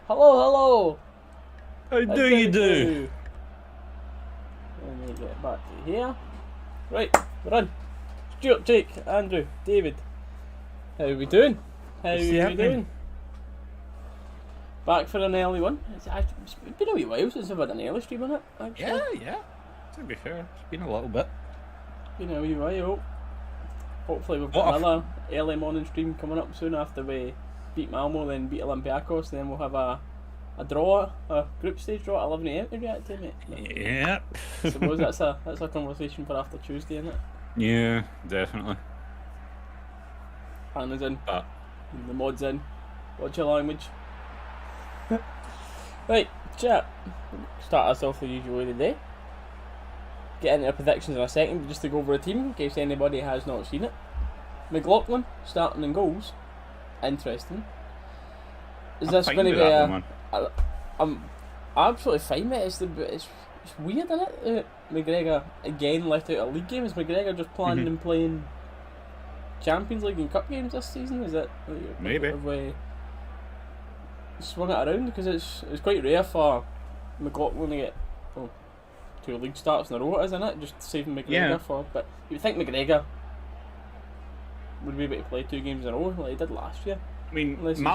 Hello. How do you do? Let me get back to here. Right, we're on. Stuart, Jake, Andrew, David. How are we doing? How are we doing? Back for an early one. It's been a wee while since I've had an early stream on it, actually. Yeah. To be fair, it's been a little bit. Been a wee while. Hopefully we've got another early morning stream coming up soon after we beat Malmo, then beat Olympiacos, then we'll have a group stage draw at 11 AM to react to, mate. Yeah. I suppose that's a conversation for after Tuesday, isn't it? Yeah, definitely. Hannah's in. The mod's in. Watch your language. Right, chat. Start us off the usual way today. Get into our predictions in a second, but just to go over the team in case anybody has not seen it. McLaughlin starting in goals. Interesting. Is this going to be I'm absolutely fine, mate. It's weird, isn't it? McGregor again left out a league game. Is McGregor just planning and playing Champions League and Cup games this season? Is it maybe? Have we swung it around? Because it's quite rare for McLaughlin to get 2 league starts in a row, isn't it? Just saving McGregor for. But you would think McGregor would be able to play 2 games in a row like he did last year. I mean, my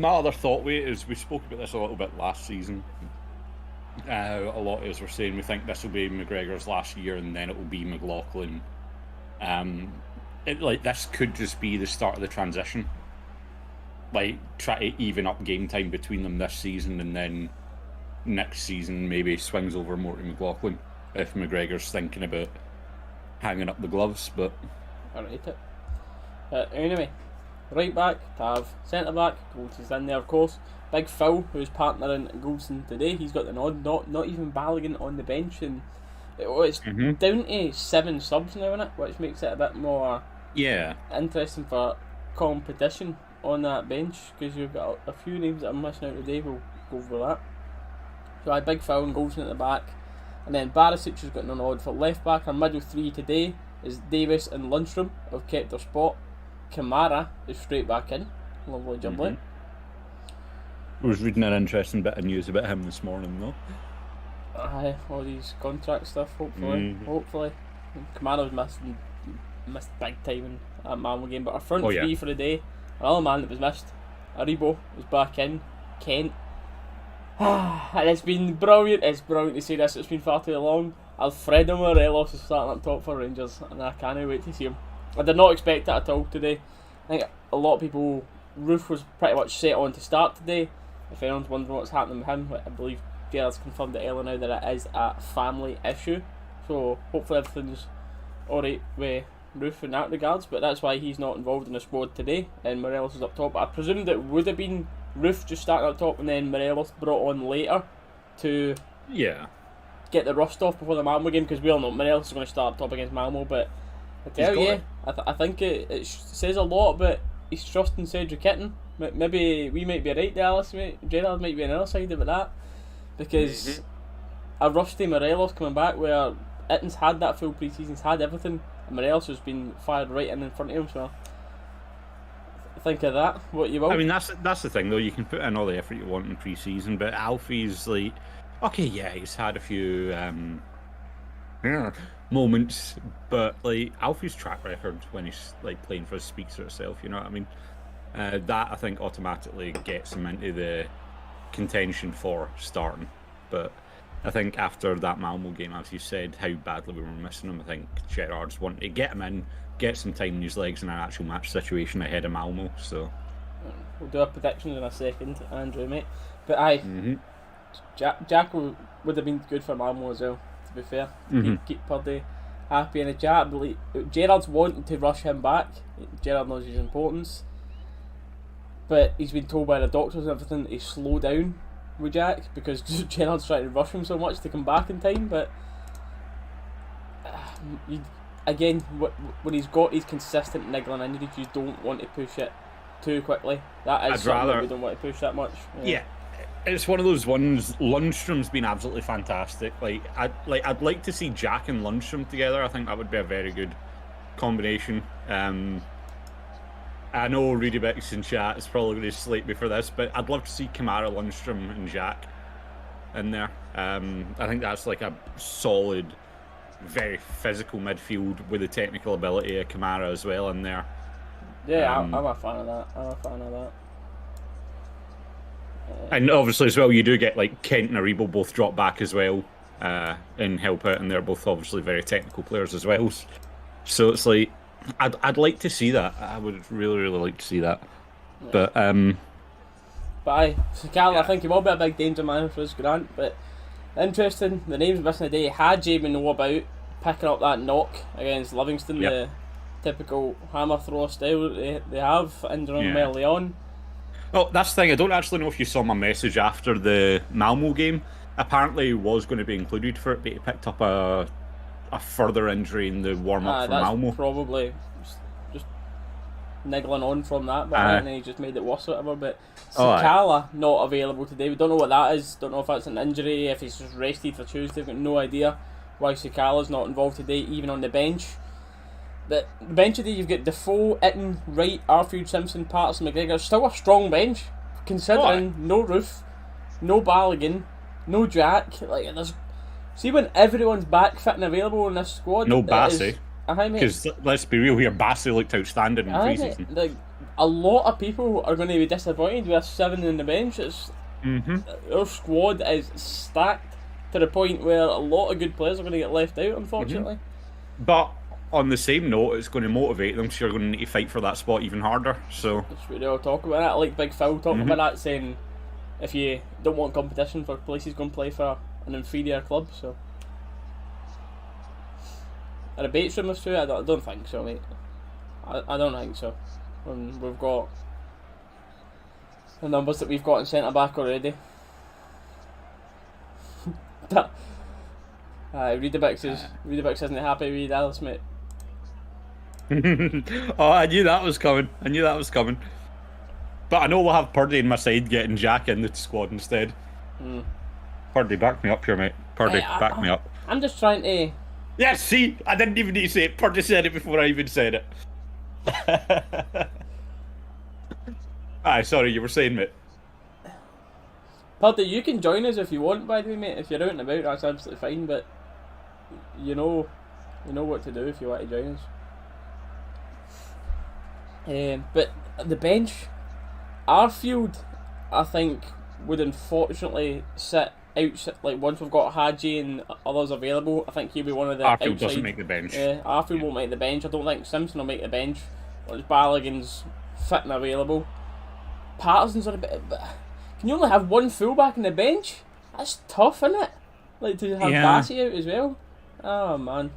other thought is we spoke about this a little bit last season. A lot of us were saying we think this will be McGregor's last year and then it will be McLaughlin. This could just be the start of the transition. Like, try to even up game time between them this season and then next season maybe swings over more to McLaughlin if McGregor's thinking about hanging up the gloves, but I rate it. Anyway, right back, Tav. Centre back, Goldson's in there, of course. Big Phil, who's partnering Goldson today, he's got the nod. Not even Balogun on the bench, and it's down to 7 subs now in it, which makes it a bit more interesting for competition on that bench, because you've got a few names that I'm missing out today. We'll go over that. So I had Big Phil and Goldson at the back, and then Barisic has got an nod for left back. Our middle 3 today is Davis and Lundstrom have kept their spot. Kamara is straight back in. Lovely jubbly. I was reading an interesting bit of news about him this morning, though. All these contract stuff, hopefully. Kamara was missed big time in that Malmo game, but our front 3 for the day, another man that was missed, Aribo was back in, Kent. And it's been brilliant. It's brilliant to say this. It's been far too long. Alfredo Morelos is starting up top for Rangers, and I can't wait to see him. I did not expect that at all today. I think a lot of people, Roof was pretty much set on to start today. If anyone's wondering what's happening with him, I believe Gers confirmed it earlier now that it is a family issue. So hopefully everything's alright with Roof in that regards, but that's why he's not involved in the squad today, and Morelos is up top. I presumed it would have been Roof just starting up top and then Morelos brought on later to get the rust off before the Malmo game, because we all know Morelos is going to start up top against Malmo, but I tell you, I think it says a lot about his trust in Cedric Itten. Maybe we might be right, Dalus, mate. Gerard might be on the other side about that, because a rusty Morelos coming back where Itten's had that full pre-season, he's had everything, and Morelos has been fired right in front of him, so think of that, what you will. I mean, that's the thing, though. You can put in all the effort you want in pre-season, but Alfie's like, he's had a few moments, but like Alfie's track record when he's like playing for us speaks for itself. You know what I mean? That I think automatically gets him into the contention for starting. But I think after that Malmo game, as you said, how badly we were missing him, I think Gerard's wanting to get him in, get some time in his legs in an actual match situation ahead of Malmo. So we'll do our predictions in a second, Andrew, mate. But Jack would have been good for Malmo as well, to be fair. Keep Purdy happy in the chat. I believe Gerard's wanting to rush him back. Gerard knows his importance, but he's been told by the doctors and everything to slow down with Jack, because Gerard's trying to rush him so much to come back in time. But again, when he's got these consistent niggling injuries, you don't want to push it too quickly. That is something that we don't want to push that much. Yeah. It's one of those ones. Lundstrom's been absolutely fantastic. I'd like to see Jack and Lundstrom together. I think that would be a very good combination. I know Rudy Bix in chat is probably going to slate me for this, but I'd love to see Kamara, Lundstrom, and Jack in there. I think that's like a solid, very physical midfield with the technical ability of Kamara as well in there. Yeah, I'm a fan of that. And obviously as well, you do get like Kent and Aribo both drop back as well and help out, and they're both obviously very technical players as well. So it's like I'd like to see that. I would really, really like to see that. Yeah. But aye, Sakala, I think he will be a big danger man for us, Grant. But interesting, the names missing today. Hadji we know about picking up that knock against Livingston, the typical hammer thrower style they have in early on. Well, that's the thing. I don't actually know if you saw my message after the Malmo game. Apparently, he was going to be included for it, but he picked up a further injury in the warm-up for Malmo. Probably just niggling on from that, but and then he just made it worse or whatever. But Sakala not available today. We don't know what that is. Don't know if that's an injury, if he's just rested for Tuesday. We've got no idea why Sakala's not involved today, even on the bench. But the bench today, you've got Defoe, Itten, Wright, Arfield, Simpson, Patterson, McGregor. Still a strong bench, considering no Roof, no Balogun, no Jack. Like, see when everyone's back fit and available in this squad. No Bassey. Because let's be real here, Bassey looked outstanding in pre-season. Like, a lot of people are going to be disappointed with 7 in the bench. Our squad is stacked to the point where a lot of good players are going to get left out, unfortunately. But on the same note, it's going to motivate them, so you're going to need to fight for that spot even harder. So that's what they all talk about. That, like Big Phil talking about that, saying if you don't want competition for places, go and play for an inferior club. So are the Bates rumours too? I don't think so, mate. I don't think so. When we've got the numbers that we've got in centre back already. Readabix isn't happy with Dalus, mate. Oh, I knew that was coming. But I know we'll have Purdy in my side getting Jack in the squad instead. Purdy, back me up here, mate. Purdy, back me up. I'm just trying to... Yes, see? I didn't even need to say it. Purdy said it before I even said it. Aye, sorry, you were saying, mate. Purdy, you can join us if you want, by the way, mate. If you're out and about, that's absolutely fine, but you know what to do if you want to join us. But the bench, Arfield, I think, would unfortunately sit out. Like, once we've got Hadji and others available, I think he'll be one of the Arfield doesn't make the bench. Yeah, Arfield won't make the bench. I don't think Simpson will make the bench. Once Balogun's fit and available. Patterson's on a bit... Can you only have one fullback in the bench? That's tough, isn't it? Like, to have Bassey out as well? Oh, man.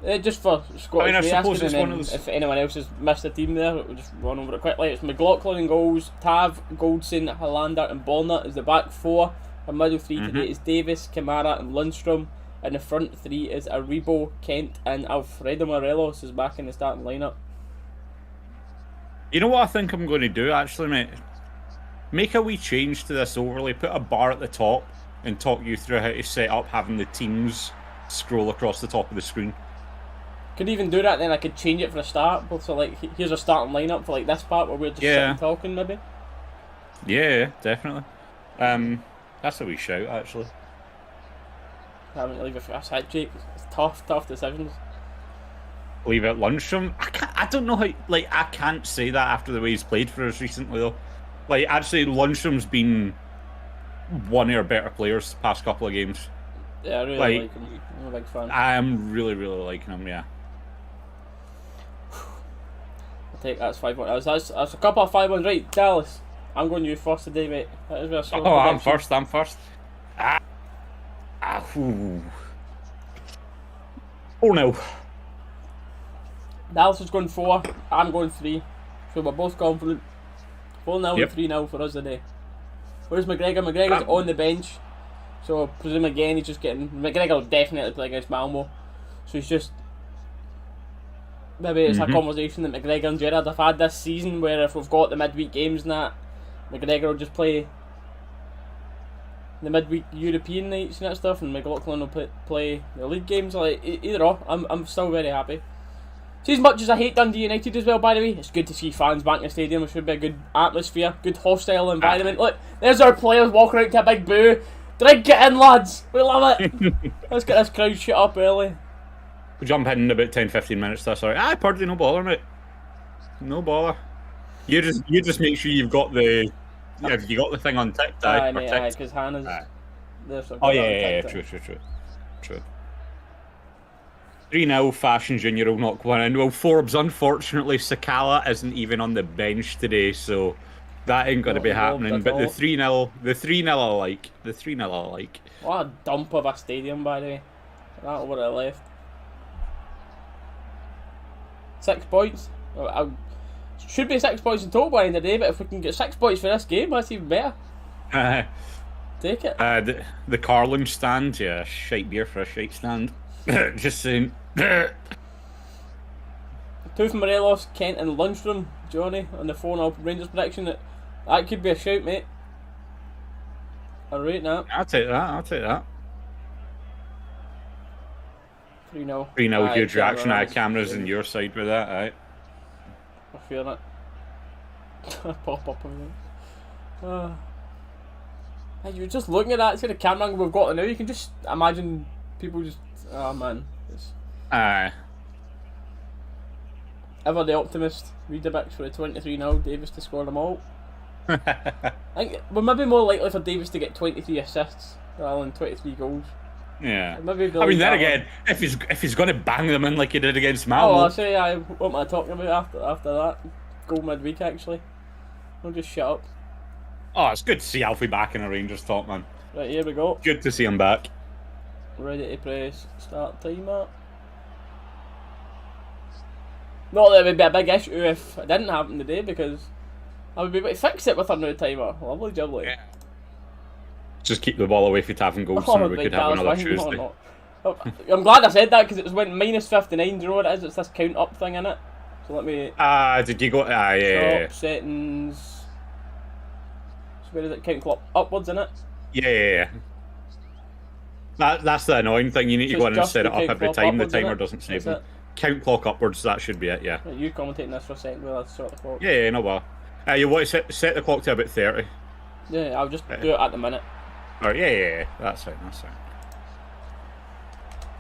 Just for Scottish asking, and then if anyone else has missed a team there, we'll just run over it quickly. It's McLaughlin in goals, Tav, Goldson, Hollander and Bonner is the back 4. Our middle 3 today is Davis, Kamara and Lundstrom. And the front 3 is Aribo, Kent and Alfredo Morelos is back in the starting lineup. You know what I think I'm going to do, actually, mate? Make a wee change to this overlay, put a bar at the top and talk you through how to set up having the teams scroll across the top of the screen. Could even do that, then I could change it for a start. So, like, here's a starting lineup for like this part where we're just sitting talking, maybe. Yeah, definitely. That's a wee shout, actually. Having to leave a first hit, Jake. It's tough decisions. Leave out Lundstrom. I don't know how. Like, I can't say that after the way he's played for us recently, though. Like, actually, Lundstrom's been one of our better players the past couple of games. Yeah, I really like him. I'm a big fan. I am really, really liking him. Yeah. I'll take that's 5-1. That's a couple of 5-1. Right, Dallas. I'm going you first today, mate. I'm first. Oh no. Dallas is going 4. I'm going 3. So we're both confident. 4-0 and 3-0 for us today. Where's McGregor? McGregor's on the bench. So I presume again he's just getting... McGregor will definitely play against Malmo. So he's just... Maybe it's a conversation that McGregor and Gerrard have had this season, where if we've got the midweek games and that, McGregor will just play the midweek European nights and that stuff, and McLaughlin will play the league games. Like, either or, I'm still very happy. See, as much as I hate Dundee United as well, by the way, it's good to see fans back in the stadium. It should be a good atmosphere, good hostile environment. Look, there's our players walking out to a big boo. Drink it in, lads. We love it. Let's get this crowd shut up early. We'll jump in about 10-15 minutes. That's alright. Aye, Purdy, no bother, mate. No bother. You just make sure you've got the you got the thing on ticked. Aye, mate, aye, because Hannah's. Oh yeah, true. 3-0, Fashion Junior will knock one in. Well, Forbes, unfortunately, Sakala isn't even on the bench today, so that ain't going to be happening. But the 3-0 I like. The 3-0 I like. What a dump of a stadium, by the way. That would have left. 6 points. Should be 6 points in total by the end of the day, but if we can get 6 points for this game, that's even better. Take it. The Carlin stand, yeah, shite beer for a shite stand. Just saying. Two from Morelos, Kent and Lundstrom, Johnny, on the phone up Rangers prediction. That could be a shout, mate. I'll rate that. I'll take that. 3-0. 3-0, huge reaction. Cameras on your side with that, aye. I feel it. Pop up on it. You're just looking at that, see the camera angle we've got now, you can just imagine people just... Oh man. Aye. Ever the optimist, read the backs for the 23-0, Davis to score them all. I think we're maybe more likely for Davis to get 23 assists rather than 23 goals. Yeah. Maybe I mean, then again, if he's going to bang them in like he did against Malmo. Oh, I'll say what am I talking about after that goal midweek actually. I'll just shut up. Oh, it's good to see Alfie back in a Rangers top, man. Right, here we go. Good to see him back. Ready to press start timer. Not that it would be a big issue if it didn't happen today, because I would be able to fix it with a new timer. Lovely jubbly. Yeah. Just keep the ball away from having goals so we could have another Tuesday. No. I'm glad I said that, because it went minus 59. Do you know what it is? It's this count up thing in it. So let me... did you go... yeah. Settings... So where does it count clock? Upwards, in it? Yeah. That's the annoying thing. You need to go in and set it up every time. The timer doesn't save them. Count clock upwards, that should be it, yeah. Right, you commentating this for a second while I sort the clock. Yeah, no bother. You want to set the clock to about 30? Yeah, I'll just do it at the minute. Alright, yeah. That's fine.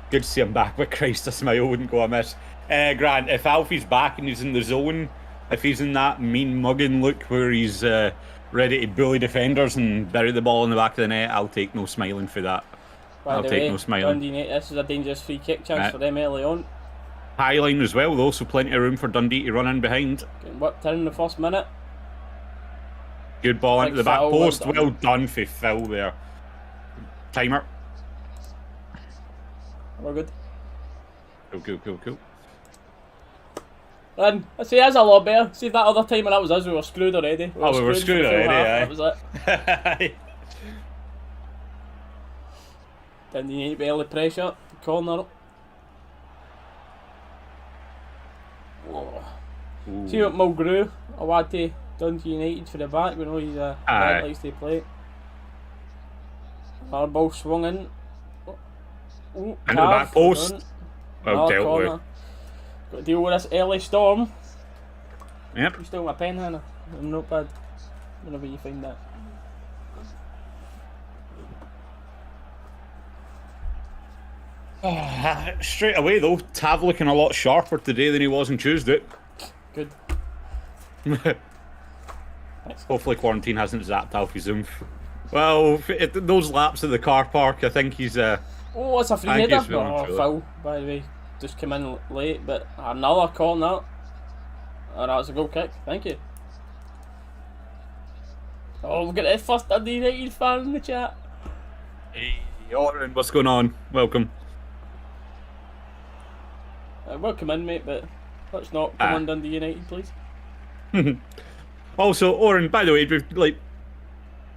Good to see him back, but Christ, a smile wouldn't go amiss. Grant, if Alfie's back and he's in the zone, if he's in that mean mugging look where he's ready to bully defenders and bury the ball in the back of the net, I'll take no smiling for that. I'll take no smiling. Dundee, this is a dangerous free kick chance for them early on. High line as well, though, so plenty of room for Dundee to run in behind. Getting whipped in the first minute. Good ball into the back post. Well done for Phil there. Timer. We're good. Cool. And I say that's a lot better. See if that other timer that was us, we were screwed already. We were screwed already, aye. That was it. Dundee need to be early pressure. Corner. Ooh. See what Mulgrew, a lad to Dundee United for the back. We know he's a guy that likes to play. Hard ball swung in. Ooh, into the back post. Well dealt corner. with. Got to deal with this early storm. Yep. You still my pen, Hannah? I'm not bad. Whenever you find that. Straight away though, Tav looking a lot sharper today than he was on Tuesday. Good. Hopefully quarantine hasn't zapped Alfie's oomph. Well, those laps at the car park, I think he's... oh, it's a free header. Foul, by the way. Just came in late, but another corner. Oh, that was a goal kick. Thank you. Oh, we've got the first Dundee United fan in the chat. Hey, Oren, what's going on? Welcome. Welcome in, mate, but let's not come on Dundee United, please. Also, Oren, by the way,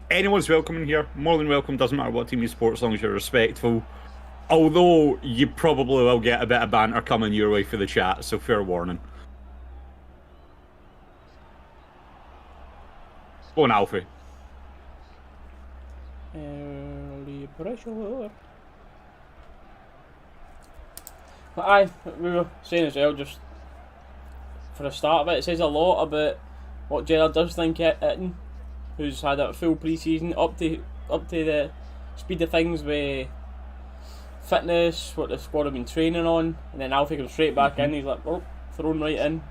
anyone's welcome in here. More than welcome, doesn't matter what team you support as long as you're respectful. Although, you probably will get a bit of banter coming your way for the chat, so fair warning. Go on, Alfie. Early pressure. But aye, we were saying as well, just for the start of it. It says a lot about what Gerard does think Itten, who's had a full pre-season, up to the speed of things with fitness, what the squad have been training on, and then Alfie comes straight back in. He's like, oh, thrown right in.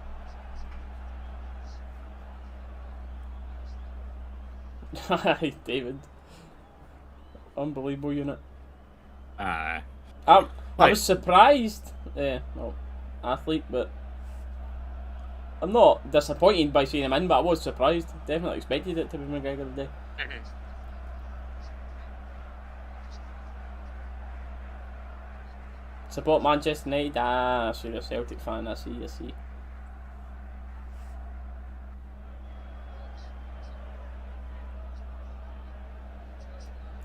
David, unbelievable unit. I was surprised. Well, athlete, but I'm not disappointed by seeing him in. But I was surprised. Definitely expected it to be McGregor today. Support Manchester United. So you're a Celtic fan. I see.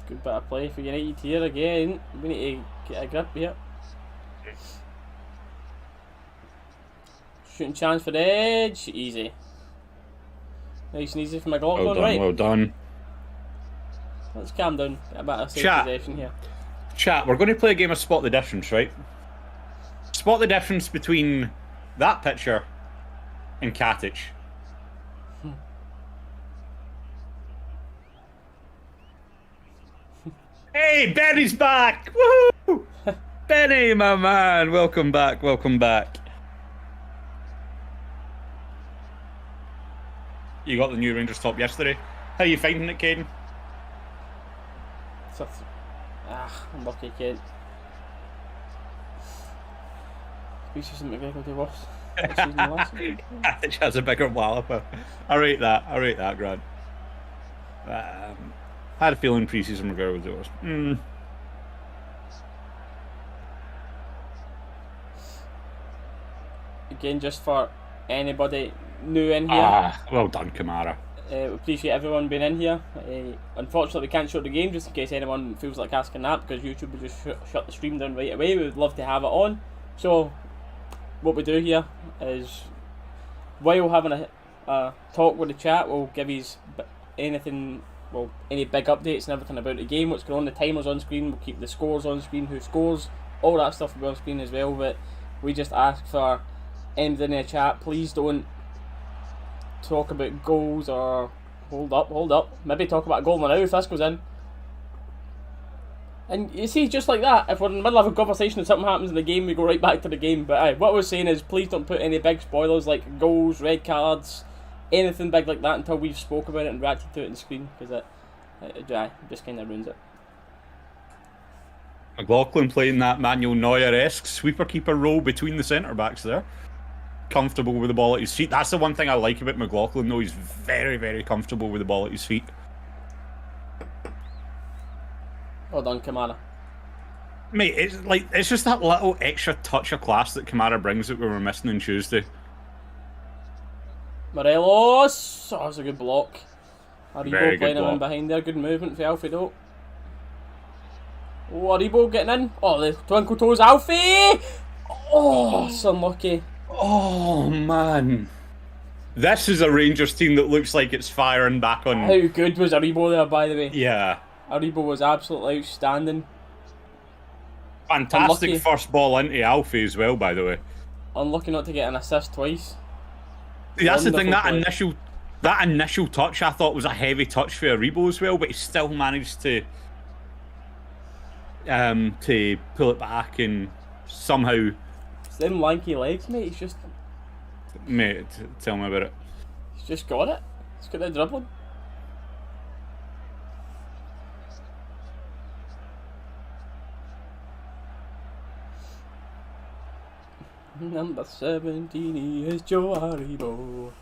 Good bit of play for United here again. We need to get a grip here. Shooting chance for the edge. Easy. Nice and easy for McLaughlin. Well done, right? well done. Let's calm down. Get a bit of safe possession here. Chat, we're going to play a game of Spot the Difference, right? Spot the difference between that picture and Katic. Hey, Benny's back! Woohoo! Benny, my man, welcome back, welcome back. You got the new Rangers top yesterday. How are you finding it, Caden? Unlucky kid. Species of McGregor do worse. Katic has a bigger walloper. I rate that, Grant. Had a feeling pre-season McGregor would do worse. Again, just for anybody new in here. Well done, Kamara. We appreciate everyone being in here. Unfortunately, we can't show the game just in case anyone feels like asking that, because YouTube will just shut the stream down right away. We would love to have it on. So, what we do here is, while having a talk with the chat, we'll give you anything, well, any big updates and everything about the game, what's going on, the timers on screen, we'll keep the scores on screen, who scores, all that stuff will be on screen as well. But we just ask for anybody in the chat, please don't talk about goals or hold up, maybe talk about a goal now if this goes in. And you see, just like that, if we're in the middle of a conversation and something happens in the game, we go right back to the game. But what I was saying is, please don't put any big spoilers like goals, red cards, anything big like that until we've spoke about it and reacted to it on the screen, because it just kind of ruins it. McLaughlin playing that Manuel Neuer-esque sweeper keeper role between the centre backs there. Comfortable with the ball at his feet. That's the one thing I like about McLaughlin, though. He's very, very comfortable with the ball at his feet. Well done, Kamara. Mate, it's just that little extra touch of class that Kamara brings that we were missing on Tuesday. Morelos! Oh, that's a good block. Very Aribo playing him in behind there. Good movement for Alfie, though. Oh, Aribo getting in. Oh, the twinkle toes, Alfie! Oh, it's unlucky. Oh, man. This is a Rangers team that looks like it's firing back on. How good was Aribo there, by the way? Yeah. Aribo was absolutely outstanding. Fantastic unlucky. First ball into Alfie as well, by the way. Unlucky not to get an assist twice. That's the thing, that initial touch I thought was a heavy touch for Aribo as well, but he still managed to pull it back and somehow... It's them lanky legs, mate. He's just... Mate, tell me about it. He's just got it. He's got the dribbling. Number 17 is Joe Aribo.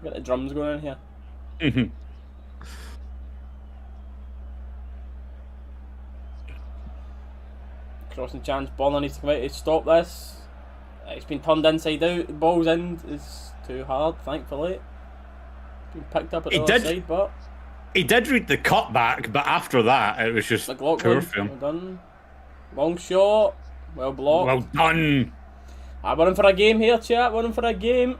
Got the drums going on here. Crossing chance, Bonner needs to come out to stop this. It's been turned inside out, the ball's in, it's too hard, thankfully. Been picked up at the other side, but... He did read the cutback, but after that, it was just poor film. Well done. Long shot. Well blocked. Well done. We're in for a game here, chat. We're in for a game.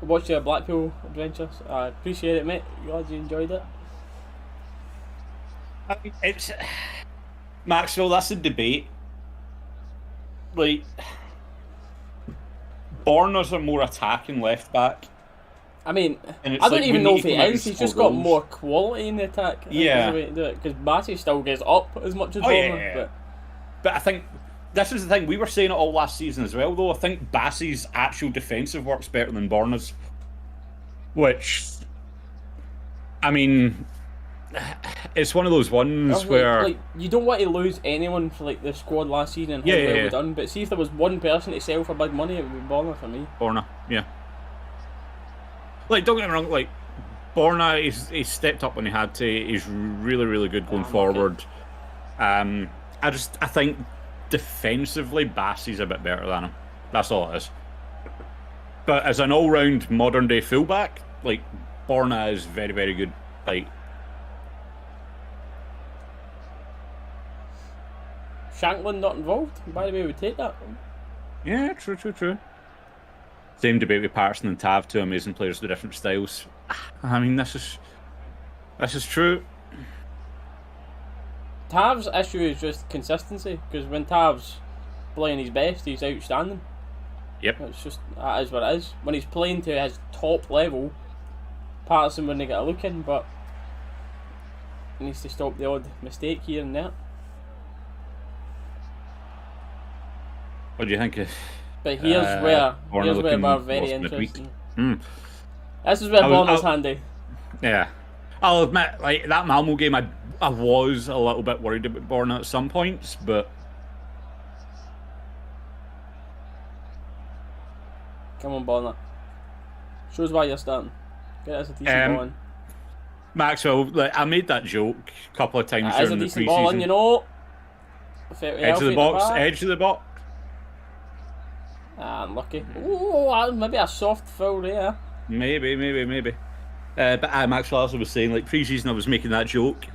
Watch your Blackpool adventures. I appreciate it, mate. Glad you enjoyed it. It's Maxwell. That's a debate. Like, Borna's a more attacking left back. I mean, I don't even know if he is. He's just got more quality in the attack. Yeah. Because Bassey still gets up as much as Borna. Yeah. But I think this is the thing. We were saying it all last season as well, though. I think Bassey's actual defensive work's better than Borna's. Which, I mean, it's one of those ones where you don't want to lose anyone for the squad last season and how well we've done. But see if there was one person to sell for big money, it would be Borna for me. Borna, yeah. Don't get me wrong. Borna, he's stepped up when he had to. He's really, really good going forward. I think defensively, Bassey's a bit better than him. That's all it is. But as an all-round modern-day fullback, Borna is very, very good. Shanklin not involved. By the way, we take that. Yeah, true. Same debate with Patterson and Tav, two amazing players with different styles. I mean, this is true. Tav's issue is just consistency, because when Tav's playing his best, he's outstanding. Yep. That is what it is. When he's playing to his top level, Patterson wouldn't get a look in, but he needs to stop the odd mistake here and there. What do you think? But here's where we're very interesting. This is where Borna's handy. Yeah. I'll admit, that Malmo game, I was a little bit worried about Borna at some points, but... Come on, Borna. Shows why you're starting. Get us a decent ball in. Maxwell, I made that joke a couple of times during the pre-season. Ball in, you know. Edge of the box. Unlucky. Ooh, maybe a soft foul there. Maybe. But Maxwell also was saying, pre-season I was making that joke.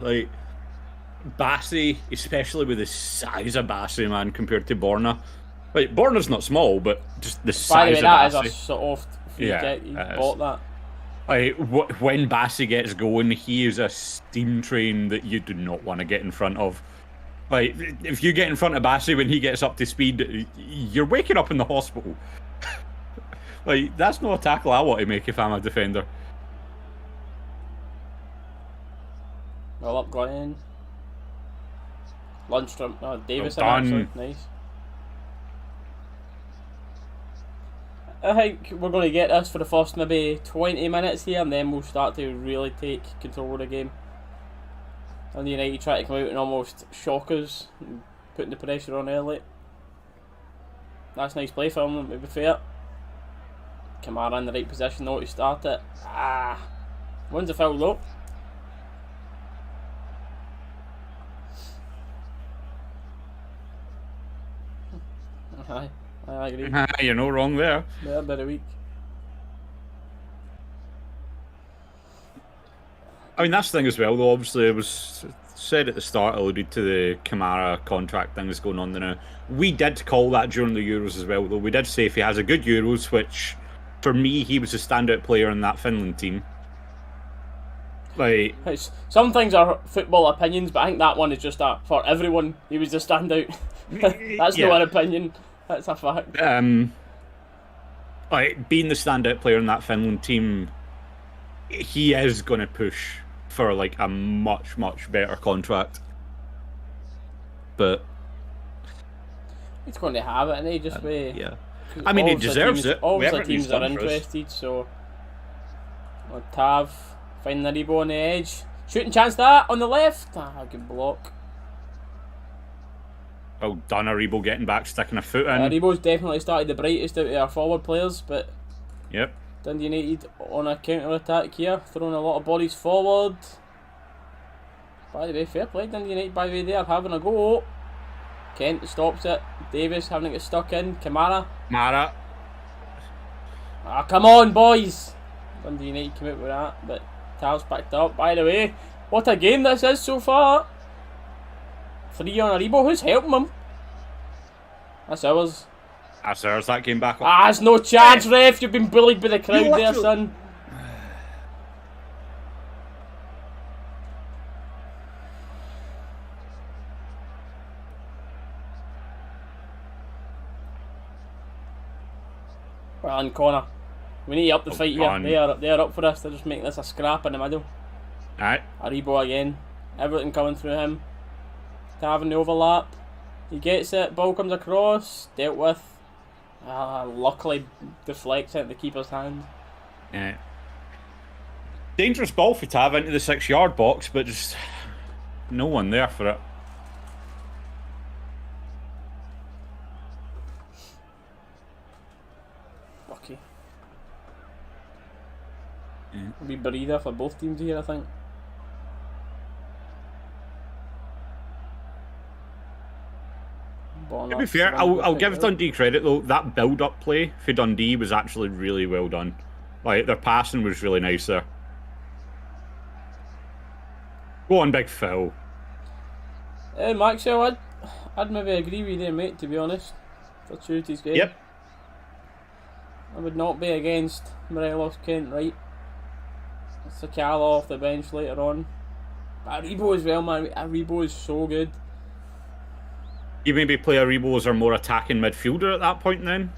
Bassey, especially with the size of Bassey, man, compared to Borna. Borna's not small, but just the size of Bassey. That is a soft free kick. You bought that. When Bassey gets going, he is a steam train that you do not want to get in front of. If you get in front of Bassey when he gets up to speed, you're waking up in the hospital. That's not a tackle I want to make if I'm a defender. Well up, Glenn. Lundstrom. Oh, Davis. Well nice. I think we're going to get this for the first maybe 20 minutes here, and then we'll start to really take control of the game. And United try to come out and almost shock us, putting the pressure on early. That's nice play from them, to be fair. Kamara in the right position though to start it. Wins the foul though. I agree. You're no wrong there. Yeah, bit of weak. I mean, that's the thing as well, though. Obviously, it was said at the start, alluded to the Kamara contract thing that's going on there now. We did call that during the Euros as well, though. We did say if he has a good Euros, which, for me, he was a standout player in that Finland team. Some things are football opinions, but I think that one is just for everyone. He was a standout. That's not an opinion. That's a fact. Being the standout player in that Finland team, he is going to push for a much, much better contract. But he's going to have it, and he just way. Yeah. I mean, he deserves it. All the teams are interested, so. Tav finding the Rebo on the edge. Shooting chance that on the left. Good block. Well done, Rebo getting back, sticking a foot in. Rebo's definitely started the brightest out of our forward players, but. Yep. Dundee United on a counter-attack here, throwing a lot of bodies forward. By the way, fair play, Dundee United, by the way, they are having a go. Kent stops it. Davis having to get stuck in. Kamara. Come on, boys. Dundee United came out with that, but Tav's picked up. By the way, what a game this is so far. 3 on Rebo. Who's helping him? That's ours. That's ours. That came back up. It's no chance, ref. You've been bullied by the crowd there, son. And Connor. We need to up the fight here. They are up for this. They're just making this a scrap in the middle. Alright. Aribo again. Everything coming through him. Having the overlap. He gets it. Ball comes across. Dealt with. Luckily deflects it in the keeper's hand. Yeah. Dangerous ball for Tav into the 6-yard box, but just no one there for it. Lucky. A wee breather for both teams here, I think. To be fair, I'll give Dundee credit though. That build-up play for Dundee was actually really well done. Like, their passing was really nice there. Go on, Big Phil. Maxwell, I'd maybe agree with you, mate, to be honest. For Tuesday's game. Yep. I would not be against Morelos Kent, right? Sakala off the bench later on. But Aribo as well, man. Aribo is so good. You maybe play Aribo as our more attacking midfielder at that point then?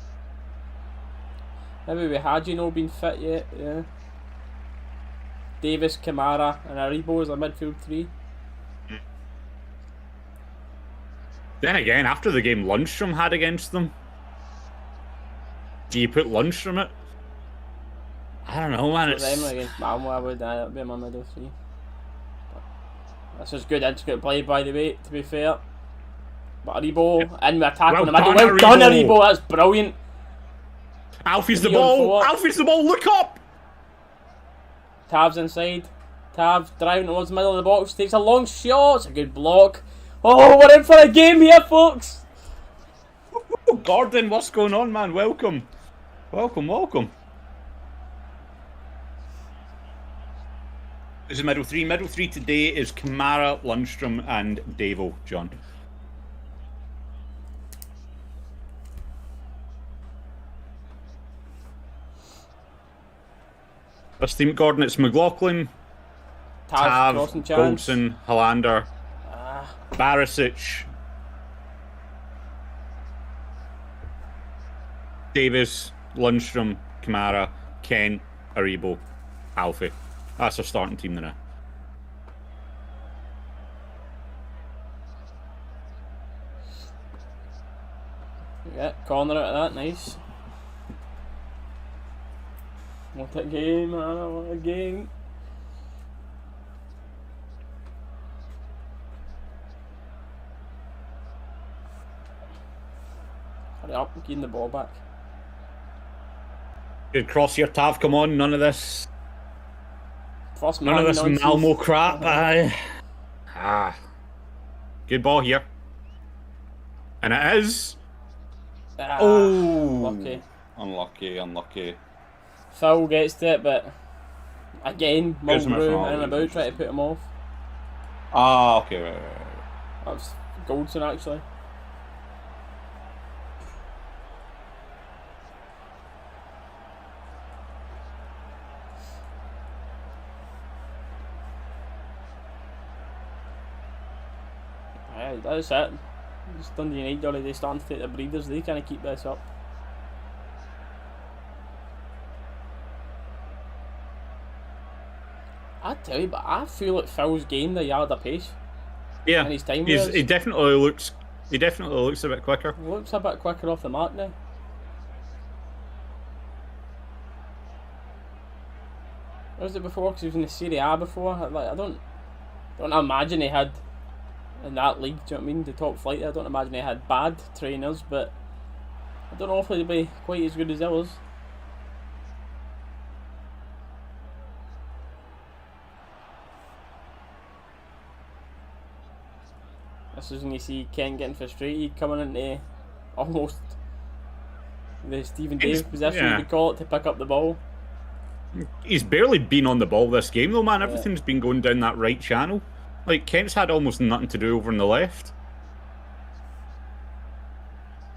Maybe we had been fit yet, yeah. Davis, Kamara and Aribo as a midfield 3. Then again, after the game Lundstrom had against them, do you put Lundstrom it? I don't know, man. It's them against Malmo, I would be my middle 3. But this is good intricate play, by the way, to be fair. But Aribo in the attack on the middle. Well done, Aribo. That's brilliant. Alfie's the ball. Alfie's the ball. Look up. Tav's inside. Tav driving towards the middle of the box. Takes a long shot. It's a good block. Oh, we're in for a game here, folks. Gordon, what's going on, man? Welcome. Welcome. This is middle 3. Middle 3 today is Kamara, Lundstrom, and Davo, John. This team, Gordon, it's McLaughlin, Tav, Goldson, Hollander, Barisic, Davis, Lundstrom, Kamara, Kent, Aribo, Alfie. That's our starting team now. Yeah, corner out of that, nice. What a game, man, what a game. Hurry up, getting the ball back. Good cross here, Tav, come on, none of this First none of this nonsense. Malmo crap. Good ball here. And it is. Lucky. Unlucky. Phil gets to it, but again, Mulgrew in and about trying to put him off. Okay, right. That was Goldson actually. Yeah, that's it. Just Dundee United already starting to take the breathers. They can't keep this up. I tell you, but I feel like Phil's gained a yard of pace. Yeah, in his time he definitely looks a bit quicker. He looks a bit quicker off the mark now. Was it before? Because he was in the Serie A before. I don't imagine he had in that league. Do you know what I mean? The top flight. I don't imagine he had bad trainers, but I don't know if he'll be quite as good as others. This is when you see Ken getting frustrated, coming into almost the Stephen Davis position, we call it, to pick up the ball. He's barely been on the ball this game though, man. Everything's been going down that right channel. Like, Kent's had almost nothing to do over on the left.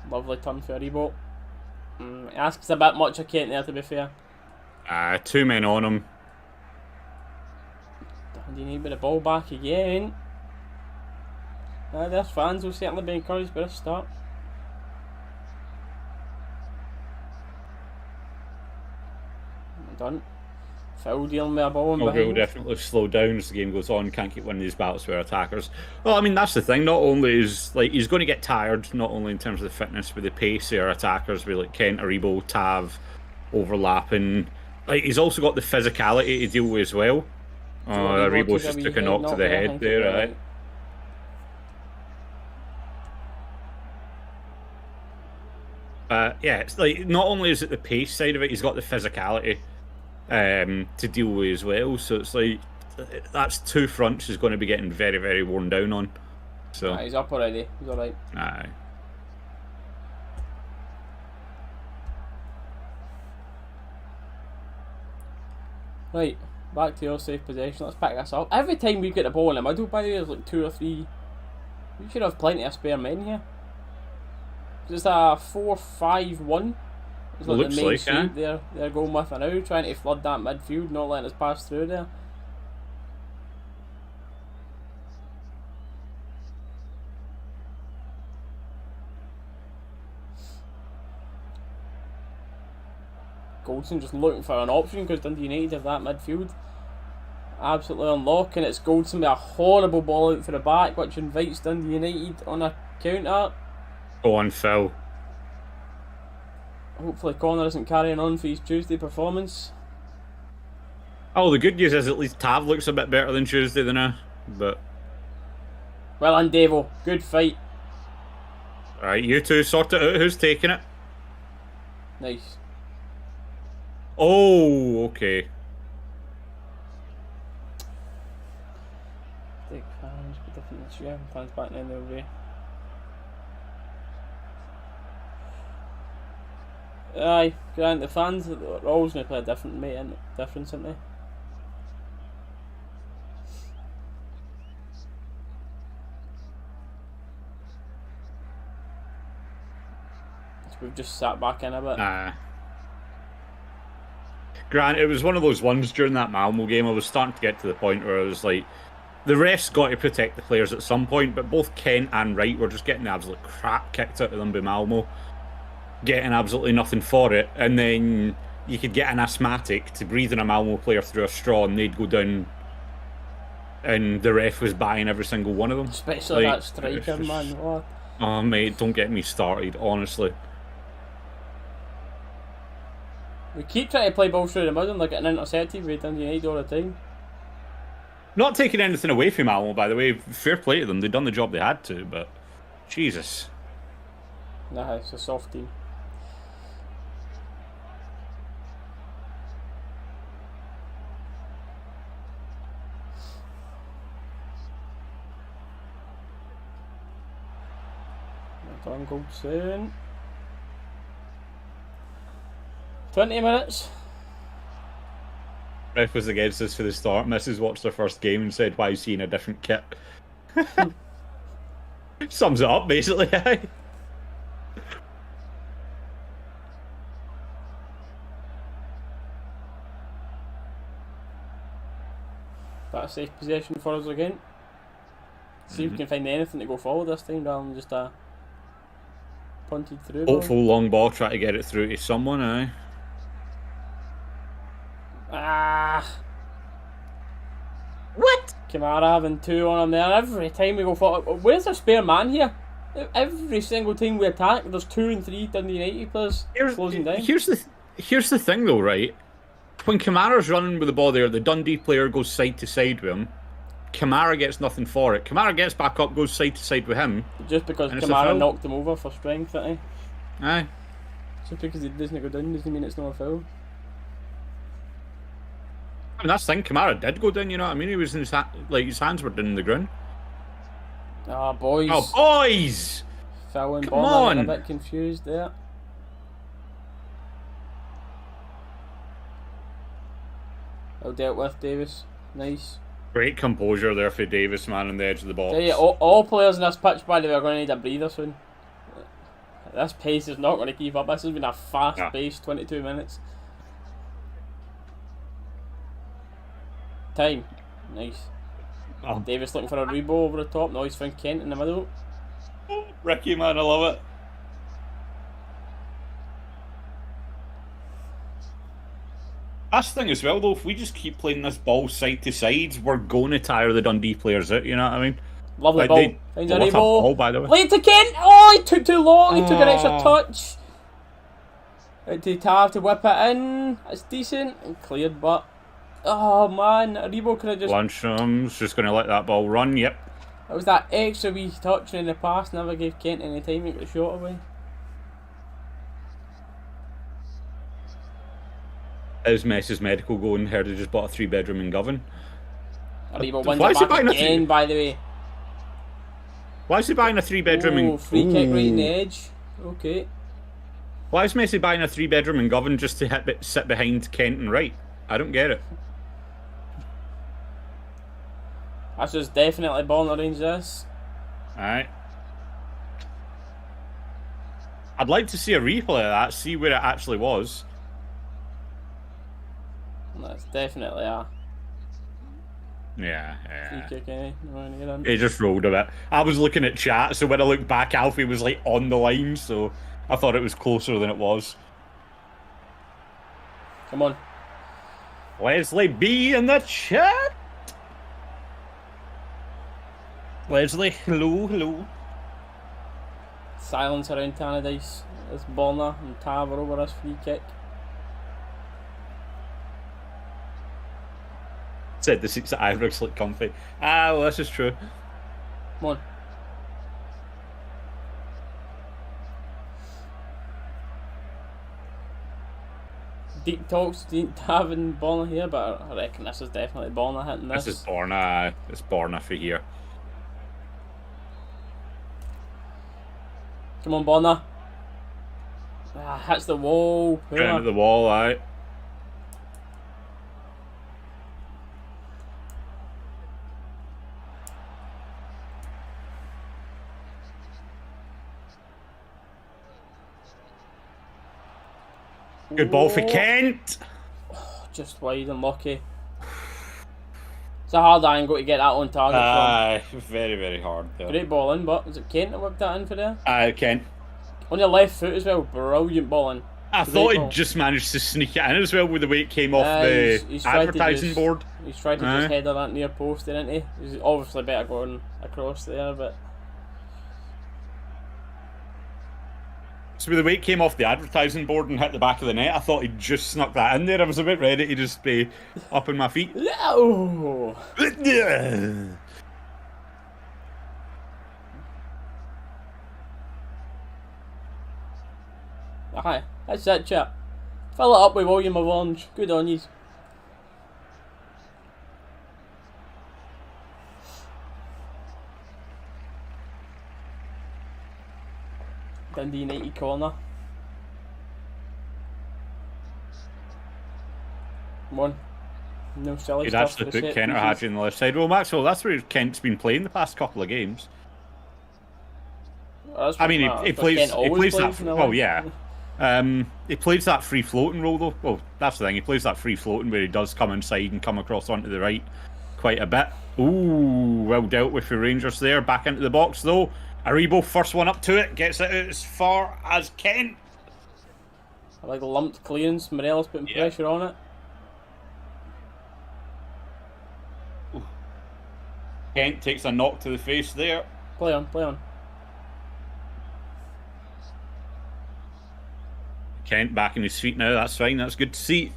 Lovely turn for Aribo. He asks a bit much of Kent there, to be fair. 2 men on him. You need the ball back again. Their fans will certainly be encouraged by this start. Done. Phil dealing with a ball in behind. behind. Will definitely slow down as the game goes on. Can't keep winning these battles with attackers. Well, I mean, that's the thing. Not only is he's going to get tired, not only in terms of the fitness, with the pace of our attackers, with like Kent, Aribo, Tav, overlapping. He's also got the physicality to deal with as well. Aribo's just took a knock to the head there, right? Yeah, it's like not only is it the pace side of it, he's got the physicality to deal with as well. So it's like that's two fronts he's going to be getting very, very worn down on. So he's up already. He's all right. Aye. Right, back to your safe possession. Let's pick this up. Every time we get the ball in the middle, by the way, there's like 2 or 3. We should have plenty of spare men here. It's a 4-5-1. It's like the main suit they're going with now, trying to flood that midfield, not letting us pass through there. Goldson just looking for an option because Dundee United have that midfield absolutely unlocking. It's Goldson with a horrible ball out for the back, which invites Dundee United on a counter. Go on, Phil. Hopefully Connor isn't carrying on for his Tuesday performance. Oh, the good news is at least Tav looks a bit better than Tuesday than now. But well done, Devo. Good fight. Alright, you two sort it out. Who's taking it? Nice. Oh, okay. Big fans, but different this year. Fans back in the way. Aye, Grant, the fans are always going to play a difference, isn't they? So we've just sat back in a bit. Grant, it was one of those ones during that Malmo game. I was starting to get to the point where I was like, the refs got to protect the players at some point, but both Kent and Wright were just getting the absolute crap kicked out of them by Malmo. Getting absolutely nothing for it, and then you could get an asthmatic to breathe in a Malmo player through a straw and they'd go down, and the ref was buying every single one of them. Especially like, that striker, man. What? Oh, mate, don't get me started, honestly. We keep trying to play balls through the middle and they're getting intercepted with Dundee United all the time. Not taking anything away from Malmo, by the way. Fair play to them. They've done the job they had to, but Jesus. Nah, it's a soft team. Time goes soon. 20 minutes. Ref was against us for the start. Mrs. watched her first game and said, "Why are you seeing a different kit?" Sums it up, basically. That's a safe possession for us again. See if we can find anything to go forward this time rather than just a punted through. Hopeful long ball, try to get it through to someone, aye. What? Kamara having 2 on him there. Every time we go forward, where's our spare man here? Every single time we attack, there's 2 and 3 Dundee United players closing down. Here's the thing though, right? When Kamara's running with the ball there, the Dundee player goes side to side with him. Kamara gets nothing for it. Kamara gets back up, goes side to side with him. Just because Kamara knocked him over for strength, didn't he? Aye. Just because he doesn't go down doesn't mean it's not a foul. I mean, that's the thing. Kamara did go down, you know what I mean? He was in his his hands were down in the ground. Ah, boys. Oh, boys! Phil and Bob a bit confused there. Well dealt with, Davis. Nice. Great composure there for Davis, man, on the edge of the box. Yeah, all players in this pitch, by the way, are going to need a breather soon. This pace is not going to keep up. This has been a fast-paced 22 minutes. Time. Nice. Oh. Davis looking for a rebo over the top. Now he's found Kent in the middle. Ricky, man, I love it. that's the thing as well, though. If we just keep playing this ball side to side, we're going to tire the Dundee players out. You know what I mean? Lovely ball. Finds a ball, by the way. Late to Kent. Oh, he took too long. He took an extra touch. Out to Tav to whip it in. It's decent and cleared, but oh man, Aribo could have just. Luncham's just going to let that ball run. Yep. It was that extra wee touch in the pass. Never gave Kent any time to get the shot away. Is Mess's medical going? Heard he just bought a 3-bedroom in Govan. Aribo wins it back again, by the way. Why is he buying a 3-bedroom in... free kick right in the edge. Okay. Why is Messi buying a 3-bedroom in Govan just to sit behind Kent and Wright? I don't get it. That's just definitely ball in the range, this. Alright. I'd like to see a replay of that, see where it actually was. That's definitely a... Yeah. Free kick, eh? He just rolled a bit. I was looking at chat, so when I looked back, Alfie was like on the line, so I thought it was closer than it was. Come on. Leslie B in the chat. Leslie, hello. Silence around Tannadice. It's Borna and Tav are over this free kick. Said the seats at Ibrox look comfy. Ah, well, this is true. Come on. Deep talks between Tav and Borna here, but I reckon this is definitely Borna hitting this. This is Borna. It's Borna for here. Come on, Borna. Hits the wall. Getting at the wall, aye. Good ball for Kent. Just wide and lucky. It's a hard angle to get that on target from. Very, very hard. Though. Great ball in, but is it Kent that whipped that in for there? Kent. On your left foot as well, brilliant ball in. I thought he just managed to sneak it in as well with the way it came off the advertising board. He's tried to just header that near post, didn't he? He's obviously better going across there, but... So with the way it came off the advertising board and hit the back of the net, I thought he'd just snuck that in there. I was a bit ready to just be up on my feet. No! Aye, that's it, chap. Fill it up with volume of orange. Good on you. Dundee United corner. Come on. No silly He'd stuff. actually put Kent or Hadji on the left side. Well, Maxwell, that's where Kent's been playing the past couple of games. Well, I mean, he plays that. Well, yeah. He plays that free floating role though. Well, that's the thing. He plays that free floating where he does come inside and come across onto the right quite a bit. Ooh, well dealt with for Rangers there. Back into the box though. Aribo, first one up to it, gets it out as far as Kent. I like lumped clearance. Morelos putting pressure on it. Ooh. Kent takes a knock to the face there. Play on. Kent back in his feet now, that's fine, that's good to see.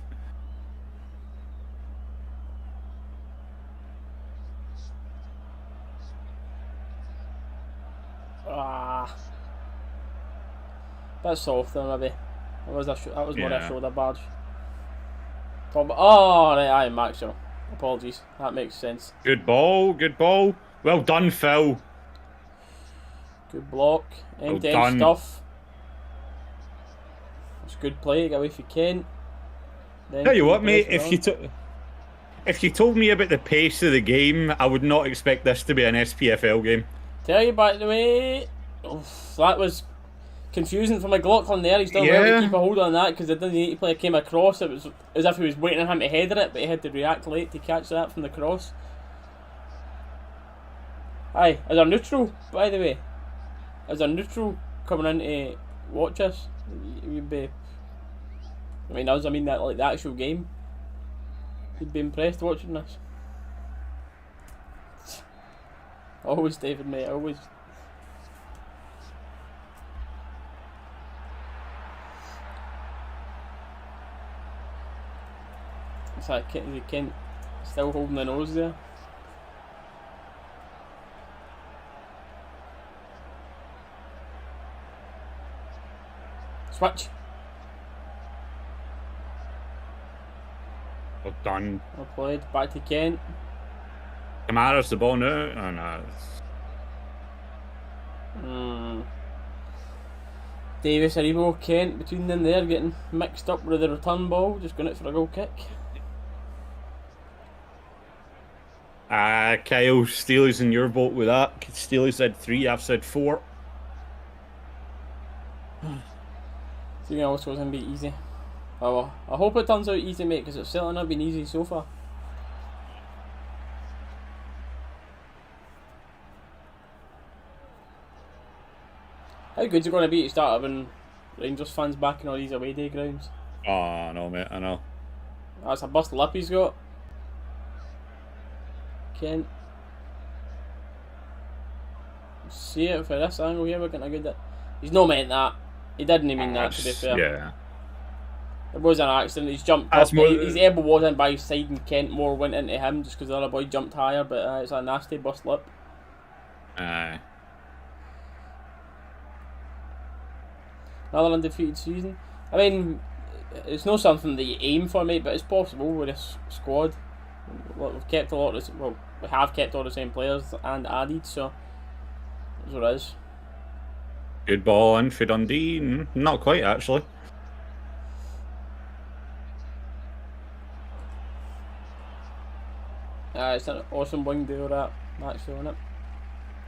Bit soft there maybe. That was more a shoulder barge. Oh right, aye, Maxwell. Apologies. That makes sense. Good ball. Well done, Phil. Good block. End-to-end stuff. It's good play, get away for Kent. Tell you what, mate, if you told me about the pace of the game, I would not expect this to be an SPFL game. Tell you by the way, that was confusing for McLaughlin there. He's done well to keep a hold on that because the Dundee player came across. It was as if he was waiting on him to header it, but he had to react late to catch that from the cross. Aye, as a neutral, by the way, as a neutral coming in to watch us, you'd be. I mean that like the actual game. You'd be impressed watching this. Always David, mate, always. It's like Kent still holding the nose there. Switch. Well done. Well played. Back to Kent. Kamara's the ball now. Oh no. Davis, Aribo, Kent between them there getting mixed up with the return ball. Just going out for a goal kick. Kyle, Steely's in your boat with that. Steely said 3, I've said 4. I think also it's going to be easy. Oh well, I hope it turns out easy, mate, because it's certainly not been easy so far. How good's it going to be to start having Rangers fans back in all these away day grounds? Oh, I know, mate, I know. That's a bust lip he's got. Kent. See it for this angle here, we're getting a good... He's not meant that. He didn't mean that, to be fair. Yeah. It was an accident, he's jumped up. His elbow was in by his side and Kent more went into him just because the other boy jumped higher, but it's a nasty bust lip. Aye. Another undefeated season. I mean, it's not something that you aim for, mate, but it's possible with this squad. We've kept a lot of, well, we have kept all the same players and added, so that's what it is. Good ball in for Dundee. Not quite, actually. It's an awesome wing deal that actually, isn't it?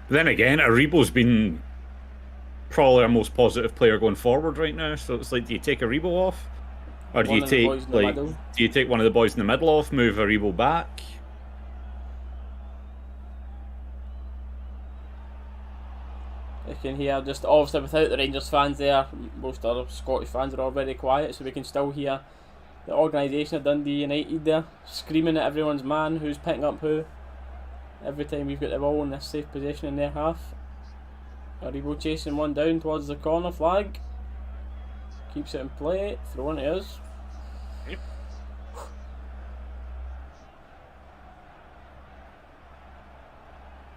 Then again, Aribo's been probably our most positive player going forward right now. So it's like, do you take Aribo off, or do you take one of the boys in the middle off, move Aribo back? You can hear just obviously without the Rangers fans there, most other Scottish fans are all very quiet, so we can still hear the organisation of Dundee United there screaming at everyone's man who's picking up who every time we've got the ball in this safe position in their half. Aribo chasing one down towards the corner flag, keeps it in play, throwing it is. Yep.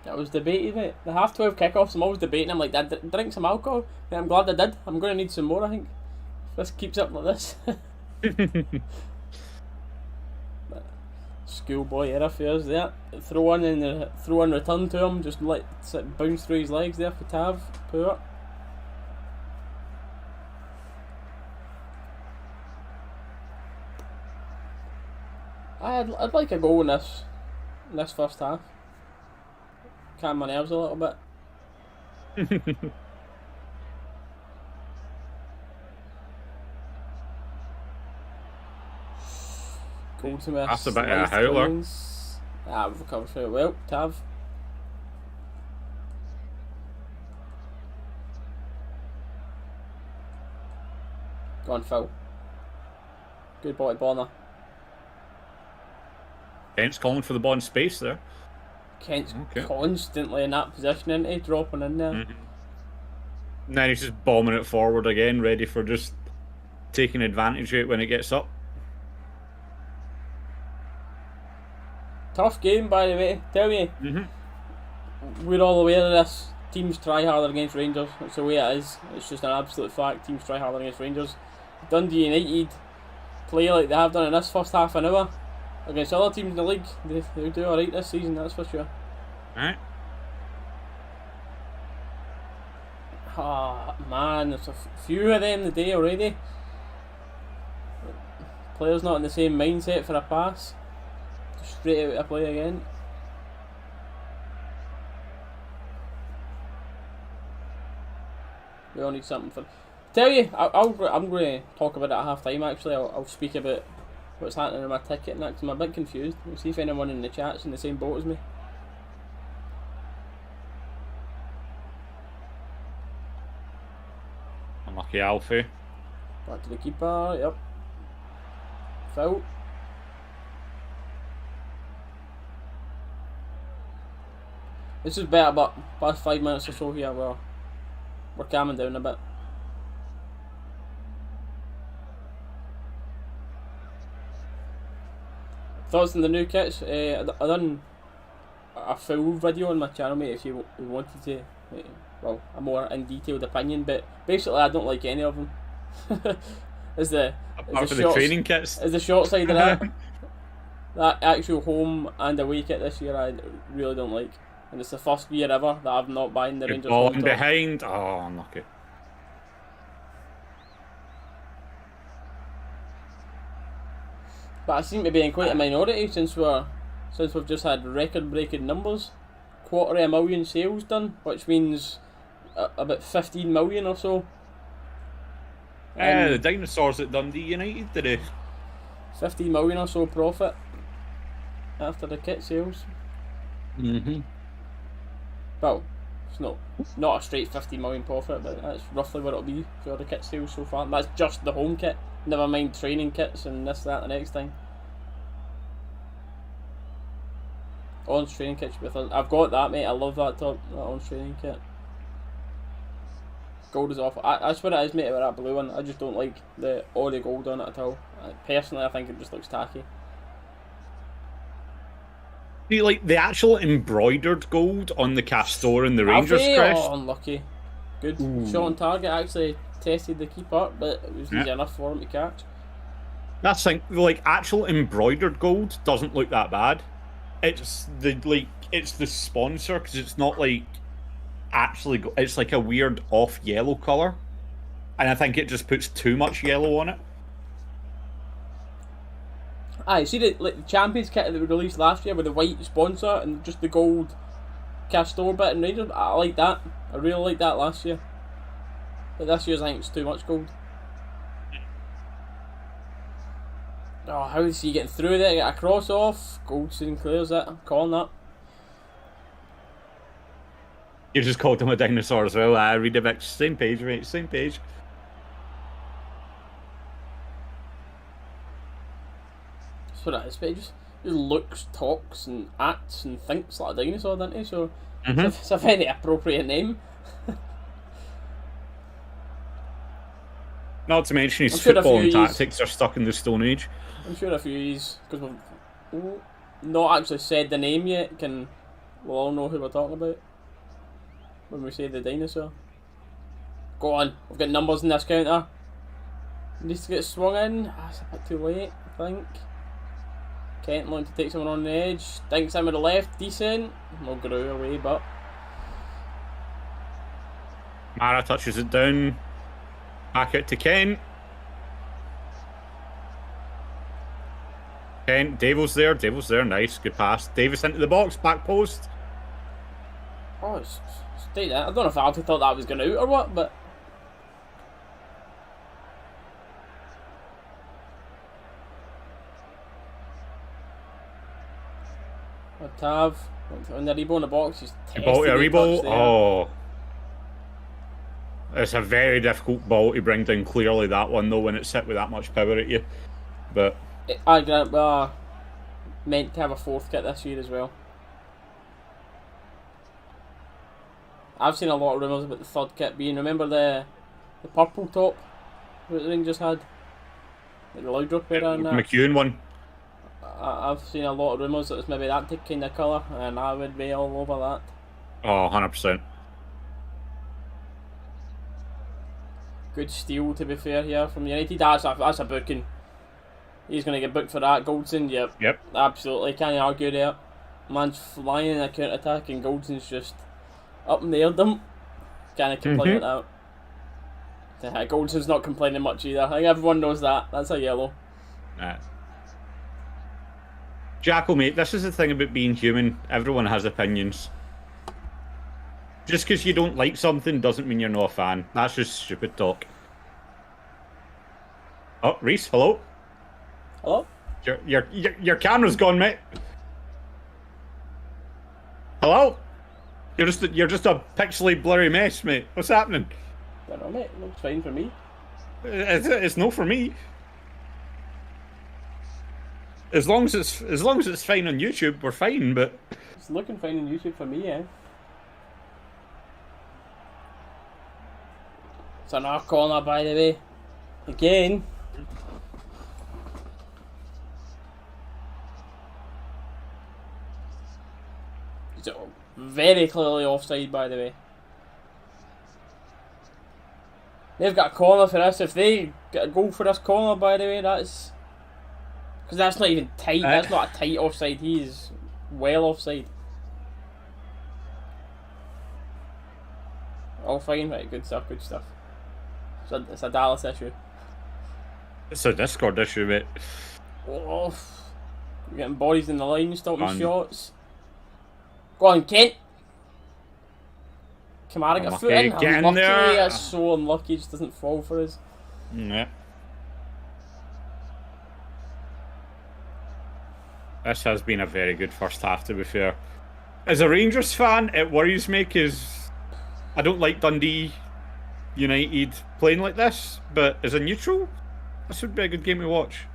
That was debated, mate. The half 12 kickoffs, I'm always debating. I'm like, Dad, drink some alcohol. Mate, I'm glad I did. I'm going to need some more, I think, if this keeps up like this. Schoolboy error for us there. Throw in return to him, just let it bounce through his legs there for Tav. Poor. I'd like a goal in this first half. Calm my nerves a little bit. That's a bit of a howler. We've recovered very well. Tav. Go on, Phil. Good ball to Bonner. Kent's calling for the ball in space there. Kent's constantly in that position, isn't he? Dropping in there. And then he's just bombing it forward again, ready for just taking advantage of it when it gets up. Tough game, by the way. Tell me, we're all aware of this. Teams try harder against Rangers. That's the way it is. It's just an absolute fact. Teams try harder against Rangers. Dundee United play like they have done in this first half an hour against other teams in the league. They'll do alright this season, that's for sure. Alright. Ah, man, there's a few of them today already. Players not in the same mindset for a pass. Just straight out of play again. We all need something for... Tell you, I'm going to talk about it at half time actually. I'll speak about what's happening in my ticket next. I'm a bit confused. We'll see if anyone in the chat's in the same boat as me. Unlucky Alfie. Back to the keeper, yep. Foul. This is better, but past 5 minutes or so here, we're calming down a bit. Thoughts on the new kits? I done a full video on my channel, mate, if you wanted to. Well, a more in detailed opinion, but basically I don't like any of them. Is the training kits? Is the short side of that? That actual home and away kit this year I really don't like. And it's the first year ever that I've not buying the Rangers home top. Behind? Oh, unlucky. But I seem to be in quite a minority since we've just had record-breaking numbers. 250,000 sales done, which means about 15 million or so. The dinosaurs at Dundee United today. 15 million or so profit after the kit sales. Well, it's not a straight 50 million profit, but that's roughly what it'll be for the kit sales so far. That's just the home kit. Never mind training kits and this, that, the next thing. Orange training kit. I've got that, mate. I love that top. That orange training kit. Gold is awful. That's what it is, mate, with that blue one. I just don't like all the gold on it at all. Personally, I think it just looks tacky. Do you like the actual embroidered gold on the Castor and the Rangers crest? Oh, unlucky. Good. Shot on target. Actually tested the keeper, but it was easy enough for him to catch. That's the thing. Like, actual embroidered gold doesn't look that bad. It's the sponsor, because it's not like actually. It's like a weird off yellow color, and I think it just puts too much yellow on it. Aye, see the Champions kit that we released last year with the white sponsor and just the gold Castor bit and Rangers. I like that. I really liked that last year. But this year's, I think it's too much gold. Oh, how is he getting through there? Get a cross off. Goldson clears it. I'm calling that. You just called him a dinosaur as well. I read a bit. Same page, mate. Same page. That's what it is, but he just looks, talks, and acts and thinks like a dinosaur, doesn't he? So it's a very appropriate name. Not to mention his football and tactics are stuck in the Stone Age. I'm sure a few of these, because we've not actually said the name yet, we'll all know who we're talking about when we say the dinosaur. Go on, we've got numbers in this counter. Needs to get swung in. That's a bit too late, I think. Kent looking to take someone on the edge. Dinks him with the left, decent. No grew away, but Mara touches it down. Back out to Kent. Kent, Devil's there, nice, good pass. Davis into the box, back post. Oh, it's stayed there. I don't know if I actually thought that was going out or what, but Tav on the Rebo in the box. He's Rebo. Oh, it's a very difficult ball to bring down. Clearly, that one though, when it's hit with that much power at you. But I grant meant to have a fourth kit this year as well. I've seen a lot of rumours about the third kit being. Remember the purple top that the Rangers had, like the Loudrup era and that. McEwen one. I've seen a lot of rumours that it's maybe that kind of colour, and I would be all over that. Oh, 100%. Good steal, to be fair, here from United. That's a booking. He's going to get booked for that. Goldson, yep. Absolutely, can't argue there. Man's flying in a counter-attack, and Goldson's just up in the air dump. Can't complain with that. Goldson's not complaining much either. I think everyone knows that. That's a yellow. Jacko, mate, this is the thing about being human. Everyone has opinions. Just because you don't like something doesn't mean you're not a fan. That's just stupid talk. Oh, Reese, hello? Hello? Your camera's gone, mate. Hello? You're just a pixely blurry mess, mate. What's happening? I don't know, mate. It looks fine for me. It's no for me. As long as it's fine on YouTube, we're fine. But it's looking fine on YouTube for me, yeah. It's another corner, by the way. Again. It's very clearly offside, by the way. They've got a corner for this. If they get a goal for this corner, by the way, that's... Because that's not even tight. That's not a tight offside. He is well offside. All fine, right? Good stuff, good stuff. It's a Dalus issue. It's a Discord issue, mate. Oh, we're getting bodies in the line, stopping shots. Go on, Kent. Kamara got a foot in. Unlucky. That's so unlucky. Just doesn't fall for us. Yeah. This has been a very good first half, to be fair. As a Rangers fan, it worries me because I don't like Dundee United playing like this, but as a neutral, this would be a good game to watch.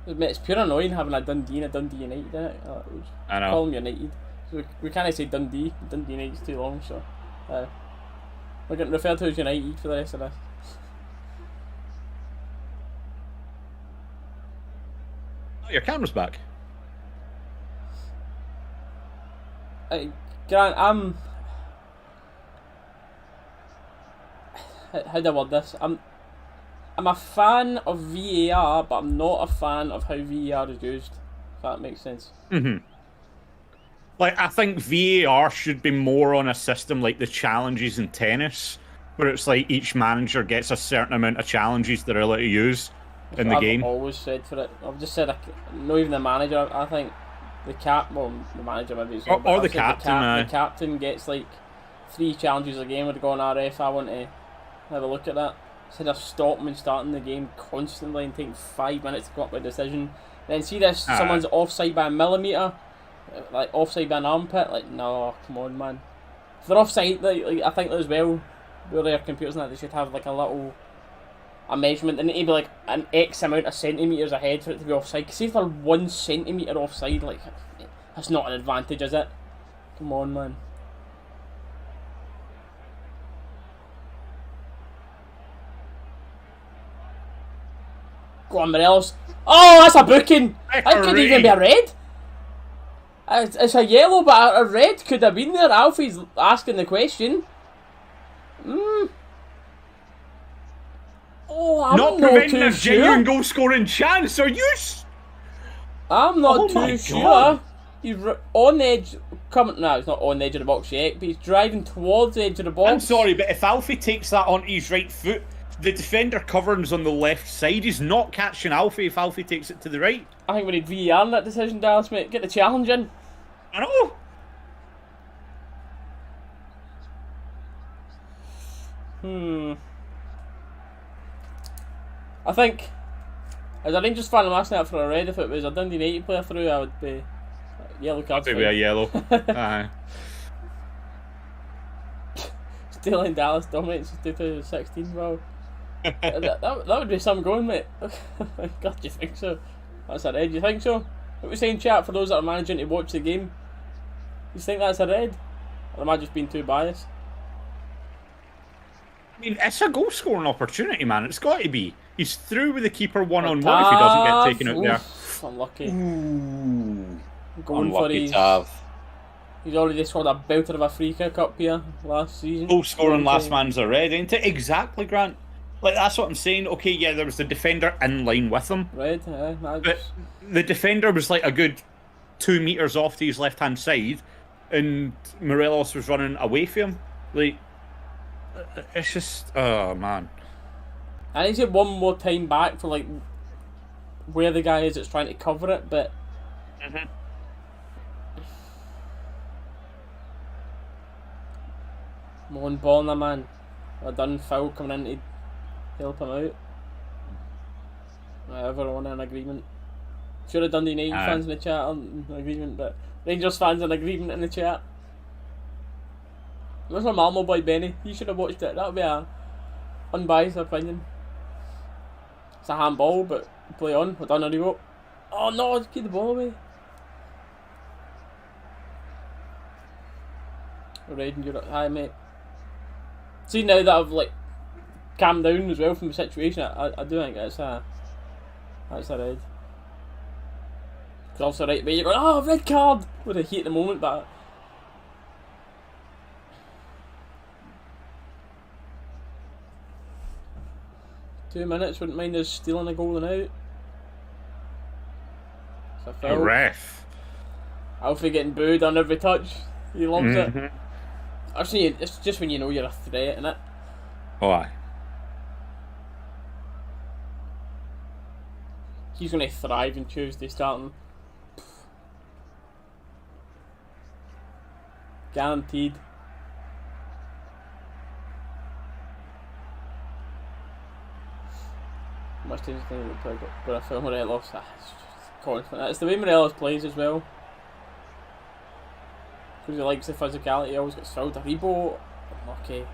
It's pure annoying having a Dundee and a Dundee United in it. I know. Call them United. So we can't say Dundee. Dundee United's too long, so we're getting referred to as United for the rest of this. Oh, your camera's back. Grant, how do I word this? I'm a fan of VAR, but I'm not a fan of how VAR is used. If that makes sense. Like, I think VAR should be more on a system like the challenges in tennis, where it's like each manager gets a certain amount of challenges they're allowed to use in the game. I've always said for it. I've just said, not even the manager. I think the the manager maybe. Or the captain. The captain gets like 3 challenges a game. Would go on ref. I want to have a look at that. Instead of stopping and starting the game constantly and taking 5 minutes to come up with a decision. Then see this, someone's offside by a millimetre, like offside by an armpit. Like, no, come on, man. If they're offside, like I think as well, where their computers and that, they should have like a measurement. They need to be like an X amount of centimetres ahead for it to be offside. Because if they're 1 centimetre offside, like, that's not an advantage, is it? Come on, man. Go on, Morelos. Oh, that's a booking. That could even be a red. It's a yellow, but a red could have been there. Alfie's asking the question. Oh, I'm not preventing a sure. genuine goal scoring chance. Are you? I'm not too sure. He's on the edge. No, he's not on the edge of the box yet, but he's driving towards the edge of the box. I'm sorry, but if Alfie takes that onto his right foot, the defender coverings on the left side. He's not catching Alfie if Alfie takes it to the right. I think we need VAR in that decision, Dallas, mate. Get the challenge in. I know. I think, as a Rangers fan, I'm asking that for a red. If it was a Dundee United player through, I would be yellow card. Maybe a yellow. Aye. Stealing Dallas dominates since 2016, well. that would be some going, mate. God, you think so? That's a red, you think so? What we saying, chat, for those that are managing to watch the game? You think that's a red? Or am I just being too biased? I mean, it's a goal scoring opportunity, man. It's got to be. He's through with the keeper one-on-one if he doesn't get taken out there. Unlucky. Going for his... He's already scored a belter of a free kick up here last season. Goal scoring last man's a red, ain't it? Exactly, Grant. Like, that's what I'm saying. Okay, yeah, there was the defender in line with him. Red, but the defender was like a good 2 metres off to his left-hand side, and Morelos was running away from him. Like, it's just... Oh, man. I need to get one more time back for, like, where the guy is that's trying to cover it, but... Moan Bonner, man. A done foul coming in to help him out. Everyone in agreement. Sure, the Dundee United fans in the chat aren't in agreement, but Rangers fans in agreement in the chat. Where's my Malmo boy Benny? He should have watched it. That would be a unbiased opinion. It's a handball, but play on. We're done a revote. Oh no, just keep the ball away. Red and Europe. Hi, mate. See, now that I've like calmed down as well from the situation, I do think that's a red. It's also right, but you're going, oh, red card with a heat at the moment, but. 2 minutes, wouldn't mind us stealing a goal and out. It's a foul. A ref. Alfie getting booed on every touch. He loves it. I've seen it, it's just when you know you're a threat, innit? Oh, aye. He's going to thrive on Tuesday starting. Guaranteed. Much change the thing to put a film Morelos. It's just confident. It's the way Morelos plays as well. Because he likes the physicality, he always gets fouled. A rebo, okay.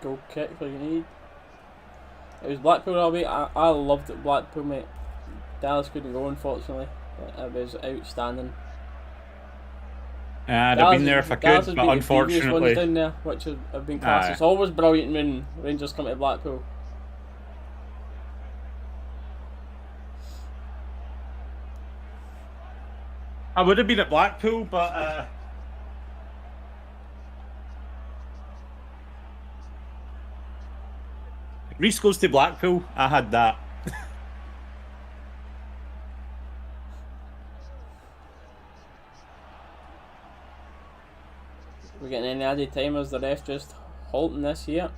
Goal kick like you need. It was Blackpool all week. I loved it, Blackpool, mate. Dallas couldn't go, unfortunately. But it was outstanding. I'd have been there if I could, but unfortunately. Down there, which have been class. It's always brilliant when Rangers come to Blackpool. I would have been at Blackpool, but Reece goes to Blackpool. I had that. We're getting any added time as the ref just halting this here.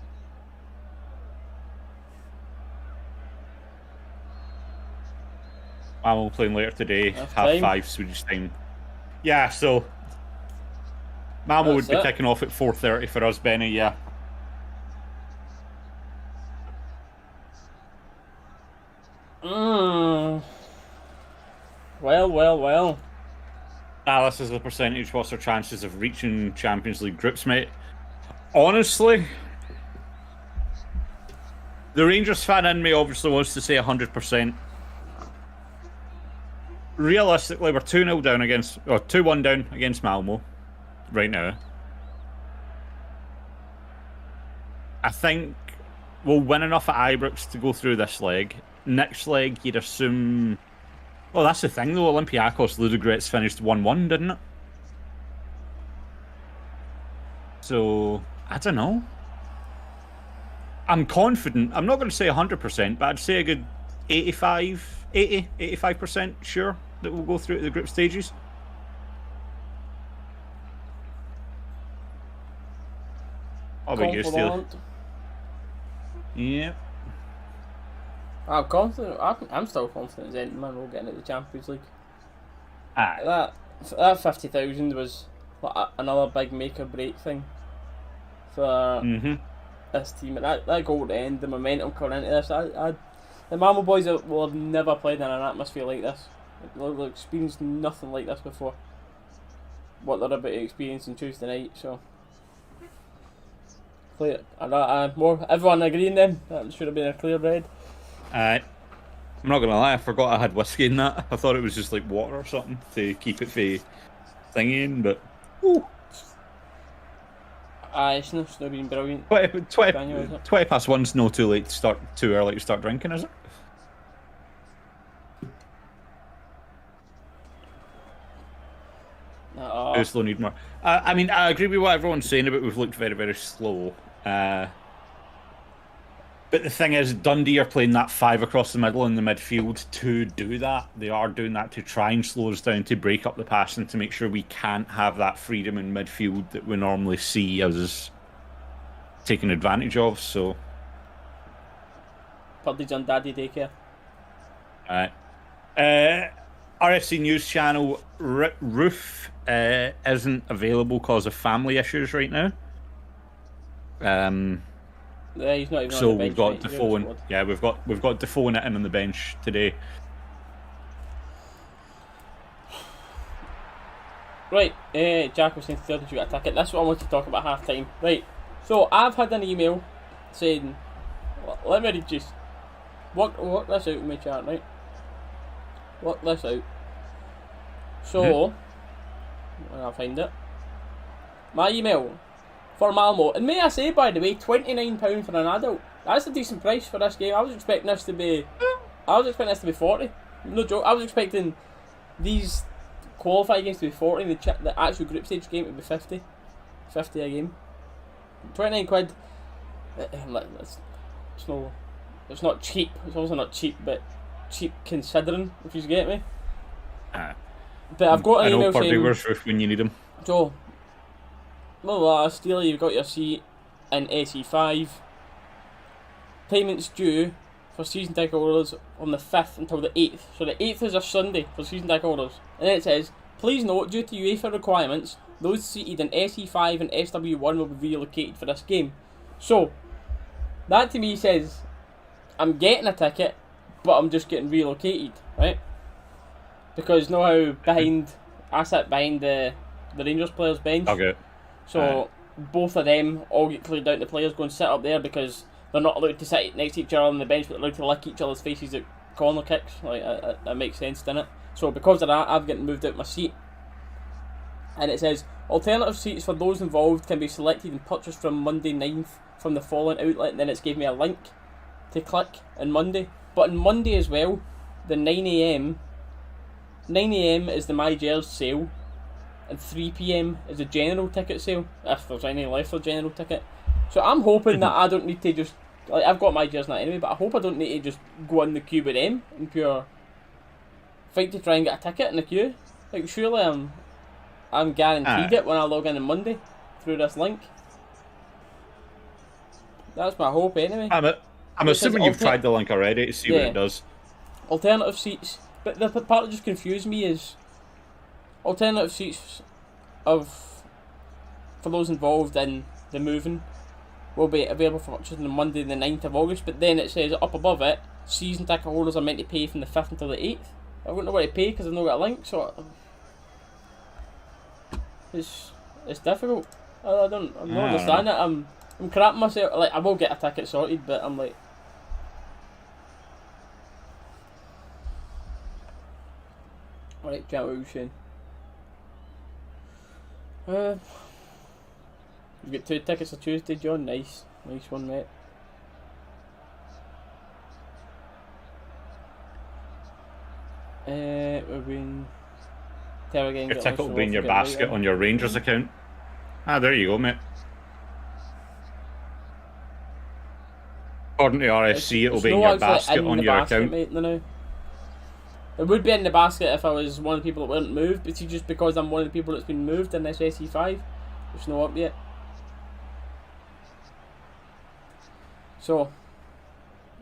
I'm playing later today, half 5 Swedish time. Yeah, so Malmo would be kicking off at 4:30 for us, Benny. Yeah. Well. Dallas is the percentage. What's their chances of reaching Champions League groups, mate? Honestly, the Rangers fan in me obviously wants to say 100%. Realistically, we're 2-0 down against, or 2-1 down against Malmo right now. I think we'll win enough at Ibrox to go through this leg. Next leg, you'd assume. Well, that's the thing though. Olympiacos Ludogorets finished 1-1, didn't it? So I don't know. I'm confident. I'm not going to say 100%, but I'd say a good 85% sure that we'll go through to the group stages. How about you, Steele? Yeah. I'm confident. I'm still confident that man will get into the Champions League. Aye. That 50,000 was like another big make or break thing for this team. That goal at the end, the momentum coming into this. The Malmo boys will have never played in an atmosphere like this. They'll experienced nothing like this before. What they're about to experience on Tuesday night, so. Clear. More everyone agreeing then that should have been a clear red. I'm not gonna lie, I forgot I had whiskey in that. I thought it was just like water or something to keep it from thingying, but it's not been brilliant. 20 past 1's no too late to start, too early to start drinking, is it? Too slow, need more. I mean, I agree with what everyone's saying about we've looked very, very slow. But the thing is, Dundee are playing that 5 across the middle in the midfield to do that. They are doing that to try and slow us down, to break up the passing, to make sure we can't have that freedom in midfield that we normally see us taking advantage of. So, Puddy's on daddy daycare. RFC News Channel, Roof isn't available because of family issues right now. Yeah, he's not even so on the bench. We've got Defoe and we've got Defoe and Itten on the bench today. Right, Jack was saying, did you get a ticket? That's what I want to talk about half time. Right, so I've had an email saying, let me just work this out with my chat, right? Work this out. So, I'll find it. My email for Malmo, and may I say, by the way, £29 for an adult. That's a decent price for this game. I was expecting this to be 40. No joke. I was expecting these qualifying games to be 40. The actual group stage game would be 50. 50 a game. 29 quid. It's not cheap. It's also not cheap, but cheap considering, if you get me. But I've got an email saying, when you need them. So, well, Steely, you've got your seat in SE5. Payments due for season ticket holders on the 5th until the 8th. So the 8th is a Sunday for season ticket holders. And then it says, please note, due to UEFA requirements, those seated in SE5 and SW1 will be relocated for this game. So, that to me says, I'm getting a ticket, but I'm just getting relocated, right? Because know how I sat behind the Rangers players' bench. Okay. So both of them all get cleared out. The players go and sit up there because they're not allowed to sit next to each other on the bench, but they're allowed to lick each other's faces at corner kicks. Like that makes sense, doesn't it? So because of that, I've gotten moved out my seat. And it says alternative seats for those involved can be selected and purchased from Monday 9th from the following outlet. And then it's gave me a link to click on Monday. But on Monday as well, the 9 AM is the My Gers sale, and 3 PM is the general ticket sale, if there's any left for general ticket. So I'm hoping that I don't need to just, like, I've got My Gers now anyway, but I hope I don't need to just go in the queue with them and pure fight to try and get a ticket in the queue. Like, surely I'm guaranteed it when I log in on Monday through this link. That's my hope anyway. I'm assuming you've tried the link already to see what it does. Alternative seats. But the part that just confused me is alternative seats for those involved in the moving will be available for purchase on Monday the 9th of August, but then it says up above it, season ticket holders are meant to pay from the 5th until the 8th. I wouldn't know where to pay because I've not got a link, so it's difficult. I'm not understanding it. I'm crapping myself. Like, I will get a ticket sorted, but I'm like, alright, chat, what were you saying? You've got 2 tickets for Tuesday, John. Nice one, mate. We've been your ticket will be in your basket on your Rangers account. There you go, mate. According to RSC, it'll be in your basket on your account. Mate, no. It would be in the basket if I was one of the people that weren't moved, but see, just because I'm one of the people that's been moved in this SE5, it's not up yet. So,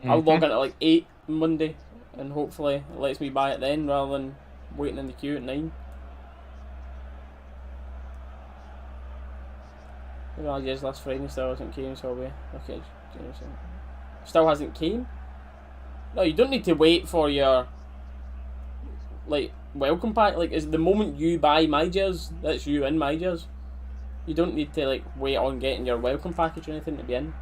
I'll log in at like 8 Monday, and hopefully it lets me buy it then, rather than waiting in the queue at 9. Well, yes, last Friday still hasn't came, so we okay. Still hasn't came? No, you don't need to wait for your welcome pack. Like, is the moment you buy My Gers, that's you in My Gers. You don't need to wait on getting your welcome package or anything to be in.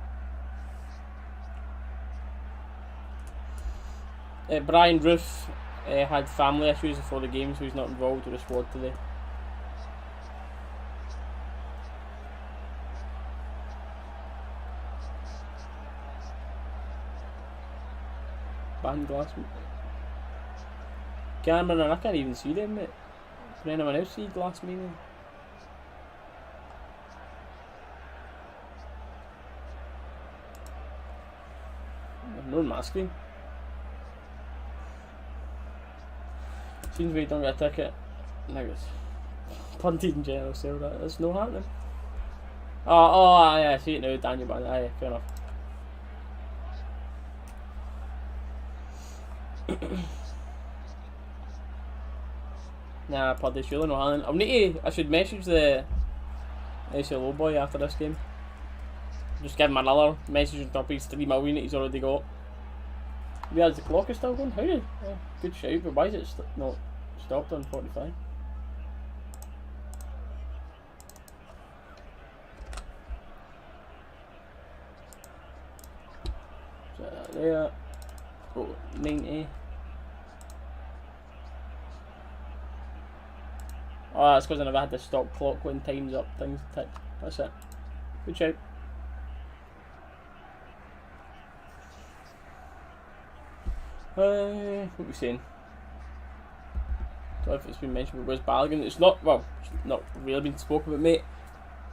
Brian Roof had family issues before the game, so he's not involved with the squad today. Band glass. Cameron and I can't even see them, mate. Can anyone else see glass meaning? No masking. Seems we don't get a ticket. Niggas. Punted in general sale, that's no happening. Oh, yeah, I see it now, Daniel Band. Yeah, fair enough. Nah, Puddy, surely no happening. I should message the SLO boy after this game. Just give him another message on top of his 3 million that he's already got. Yeah, the clock is still going? How did? Yeah, good shout, but why is it not stopped on 45? So there. Oh, 90. Oh, that's because I never had the stop clock when time's up, things tick. That's it. Good shout. What are we saying? I don't know if it's been mentioned, but where's Balogun? It's not really been spoken about, mate.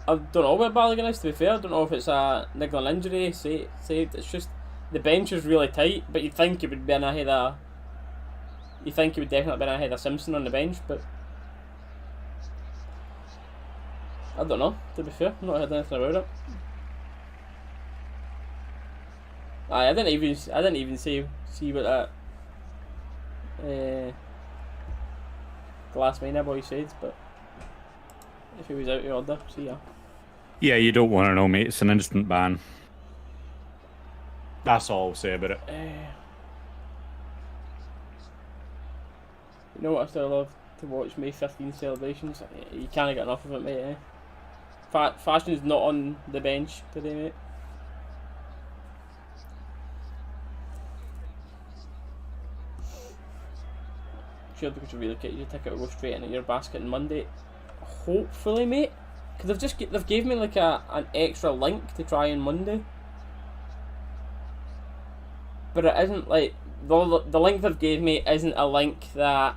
I don't know where Balogun is, to be fair. I don't know if it's a niggling injury saved. It's just the bench is really tight, but you'd think he would be in ahead of. You think he would definitely be in ahead of Simpson on the bench, but I don't know. To be fair, I've not heard anything about it. I didn't even see what that Glass Mania boy said, but if he was out of order, see ya. Yeah, you don't want to know, mate. It's an instant ban. That's all I'll say about it. You know what I still love to watch May 15 celebrations? You can't get enough of it, mate. Fashion's not on the bench today, mate. Sure, because you relocate your ticket will go straight into your basket on Monday. Hopefully, mate. Because they've gave me like an extra link to try on Monday. But it isn't like the link they've gave me isn't a link that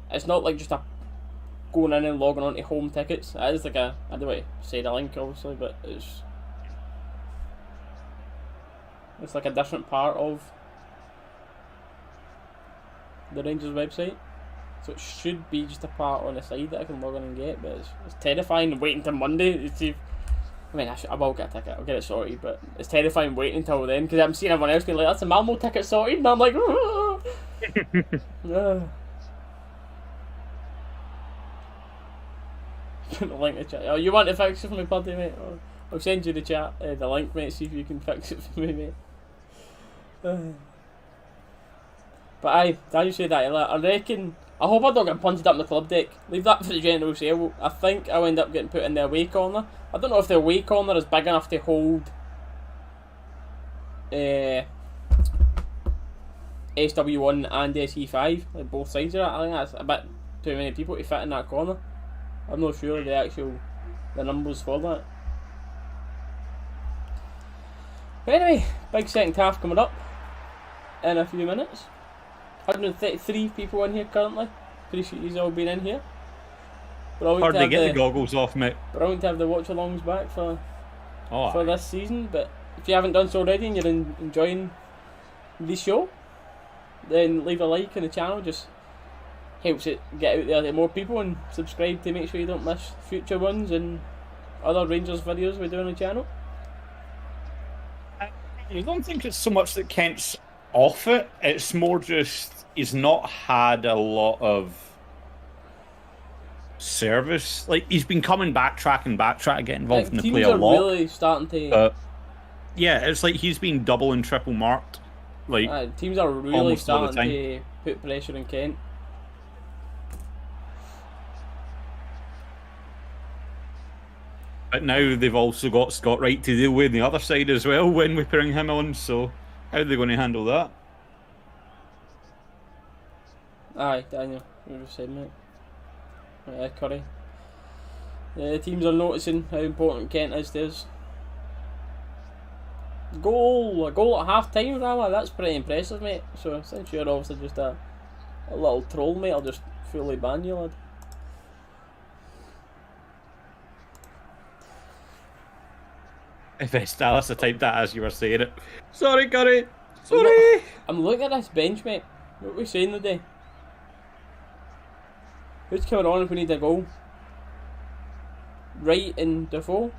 it's not like just a going in and logging onto home tickets. It is like I don't want to say the link obviously, but it's like a different part of the Rangers website. So it should be just a part on the side that I can log in and get, but it's terrifying waiting till Monday to see. I mean, I will get a ticket, I'll get it sorted, but it's terrifying waiting until then because I'm seeing everyone else being like, that's a Malmo ticket sorted, and I'm like, the link to chat. Oh, you want to fix it for me, buddy, mate? I'll send you the chat, the link, mate, see if you can fix it for me, mate. But aye, Daniel said that earlier. I hope I don't get punted up in the club deck. Leave that for the general sale. I think I'll end up getting put in the away corner. I don't know if the away corner is big enough to hold SW1 and SE5, like both sides of it. I think that's a bit too many people to fit in that corner. I'm not sure the numbers for that. But anyway, big second half coming up in a few minutes. 133 people in here currently. Appreciate you all being in here. Hard to get the goggles off, mate. Brilliant to have the watch-alongs back for this season. But if you haven't done so already and you're enjoying the show, then leave a like on the channel. Just helps it get out there to more people, and subscribe to make sure you don't miss future ones and other Rangers videos we do on the channel. I don't think it's so much that Kent's off it. It's more just he's not had a lot of service. Like, he's been coming backtrack, get involved in the play a lot. Teams are really starting to. Yeah, it's like he's been double and triple marked. Like, teams are really starting to put pressure on Kent. But now they've also got Scott Wright to deal with on the other side as well when we bring him on. So how are they going to handle that? Aye, Daniel, you were saying, mate. Curry. The teams are noticing how important Kent is to us. A goal at half time, Rama, that's pretty impressive, mate. So since you're obviously just a little troll, mate, I'll just fully ban you, lad. If it's Dalus, I typed that as you were saying it. Sorry, Curry. Sorry. I'm looking at this bench, mate. What are we saying today? Who's coming on if we need a goal? Wright and Defoe?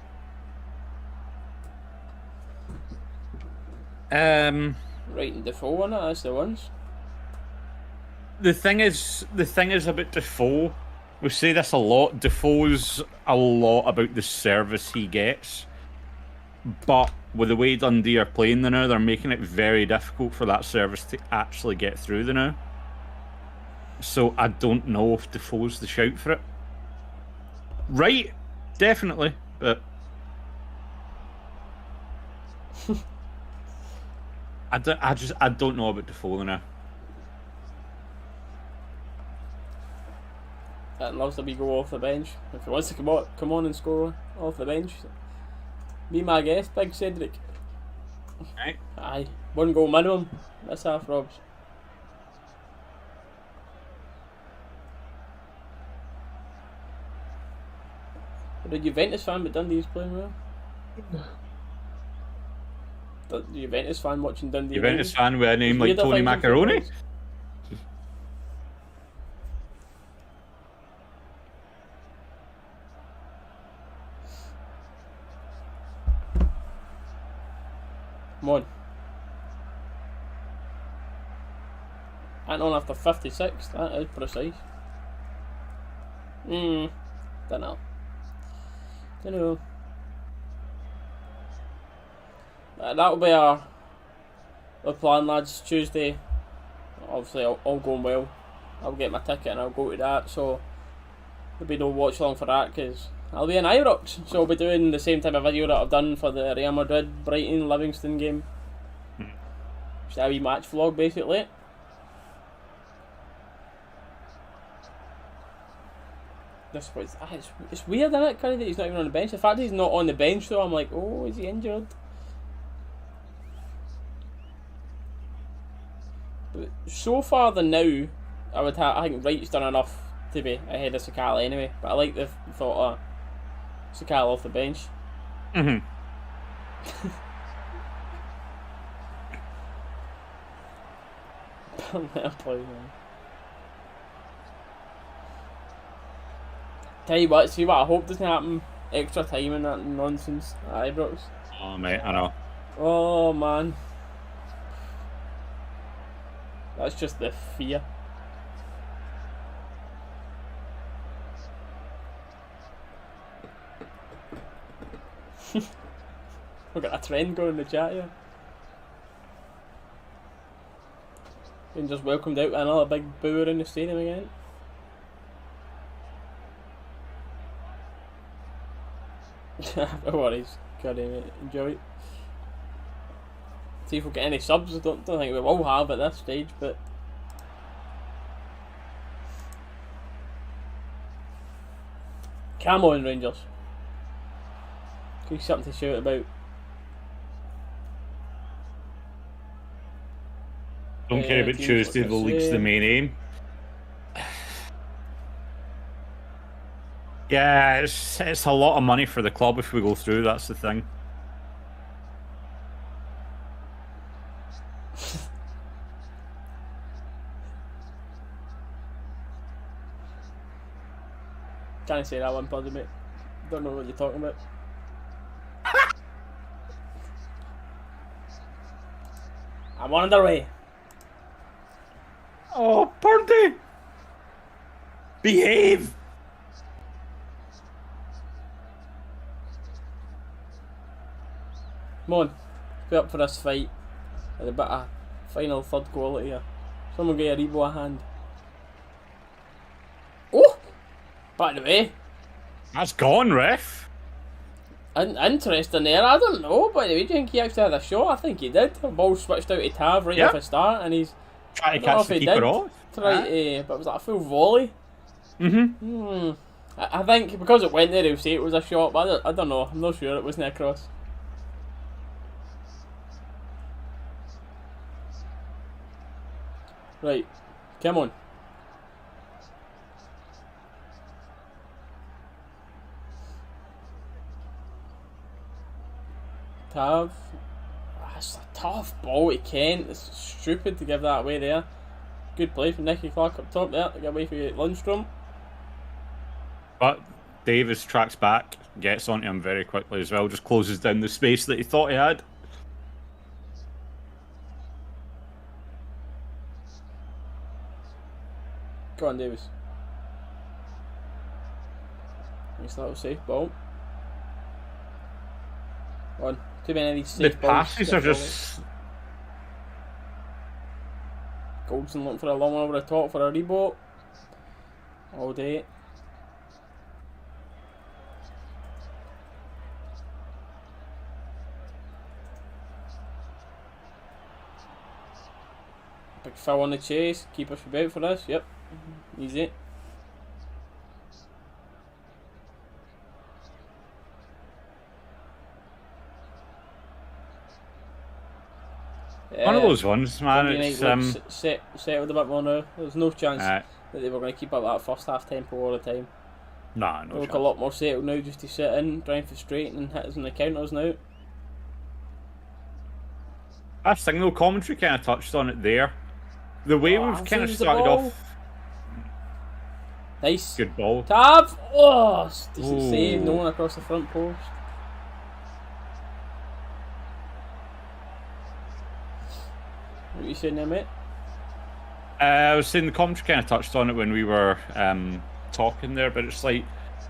Wright and Defoe on it, that's the ones. The thing is about Defoe, we say this a lot, Defoe's a lot about the service he gets. But with the way Dundee are playing now, they're making it very difficult for that service to actually get through the now. So I don't know if Defoe's the shout for it. Right, definitely, but I don't know about Defoe now. and loves to be go off the bench. If he wants to come on and score off the bench, be my guest, Big Cedric. Right. Aye, 1 goal minimum. That's half Rob's. You're a Juventus fan, but Dundee's playing well. The Juventus fan watching Dundee. Juventus fan with a name like Tony Macaroni. Come on. And on after 56, that is precise. Dunno. That'll be our plan, lads. Tuesday, obviously all going well. I'll get my ticket and I'll go to that, so there'll be no watch along for that because I'll be in Ibrox, so I'll be doing the same type of video that I've done for the Real Madrid Brighton Livingston game. Just a wee match vlog basically. This was it's weird, isn't it, Curry, that he's not even on the bench. The fact that he's not on the bench though, I'm like, oh, is he injured? But so far than now, I think Wright's done enough to be ahead of Sakala anyway. But I like the thought of Sakala off the bench. Mm-hmm. Tell you what, see what I hope doesn't happen. Extra time and that nonsense at Ibrox. Oh mate, I know. Oh man. That's just the fear. We've got a trend going in the chat here. Been just welcomed out with another big booer in the stadium again. No worries, Curry, mate. Enjoy it. See if we get any subs. I don't think we will have at this stage, but come on, Rangers. Give you something to shout about. Don't care about Tuesday, the league's the main aim. Yeah, it's a lot of money for the club if we go through, that's the thing. Can't say that one, pardon mate. Don't know what you're talking about. I'm on their way. Oh, Purdy! Behave! Come on, be up for this fight. With a bit of final third quality here. Someone get a Rebo a hand. Oh! By the way. That's gone, ref. Interesting there. I don't know, by the way. Do you think he actually had a shot? I think he did. The ball switched out to Tav right off the start and he's trying to catch the keeper off. But it was like a full volley. I think because it went there, he'll say it was a shot, but I don't know. I'm not sure. It wasn't a cross. Right, come on. Tav. That's a tough ball to Kent. It's stupid to give that away there. Good play from Nicky Clark up top there to get away from Lundstrom. But Davis tracks back, gets onto him very quickly as well, just closes down the space that he thought he had. Go on, Davis. Nice little safe ball. On. Too many of these safe balls. The passes are just... Goldson looking for a long one over the top for a Rebo. All day. Big foul on the chase. Keeper should be out for this. Yep. Easy. One of those ones, man. It's settled a bit more now. There's no chance that they were going to keep up that first half tempo all the time. Nah, no. They look a lot more settled now, just to sit in, try and frustrate and hit us on the counters now. That's the thing, though. Commentary kind of touched on it there. The way we've kind of started off. Nice. Good ball. Tab! Oh, decent save. No one across the front post. What are you saying there, mate? I was saying the commentary kind of touched on it when we were talking there, but it's like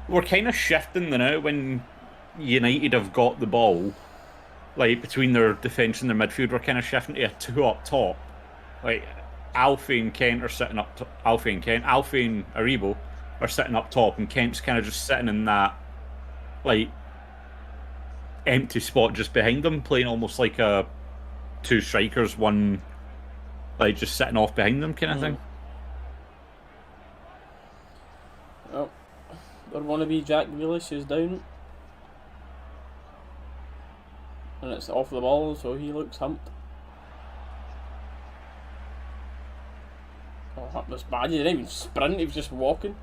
we're kind of shifting the now when United have got the ball, like between their defence and their midfield, we're kind of shifting to a two up top. Like Alfie and Kent are sitting up. Alfie and Aribo are sitting up top, and Kent's kind of just sitting in that like empty spot just behind them, playing almost like a two strikers, one like just sitting off behind them kind of thing. Well, their wannabe Jack Grealish is down, and it's off the ball, so he looks humped. Oh, that was bad. He didn't even sprint, he was just walking.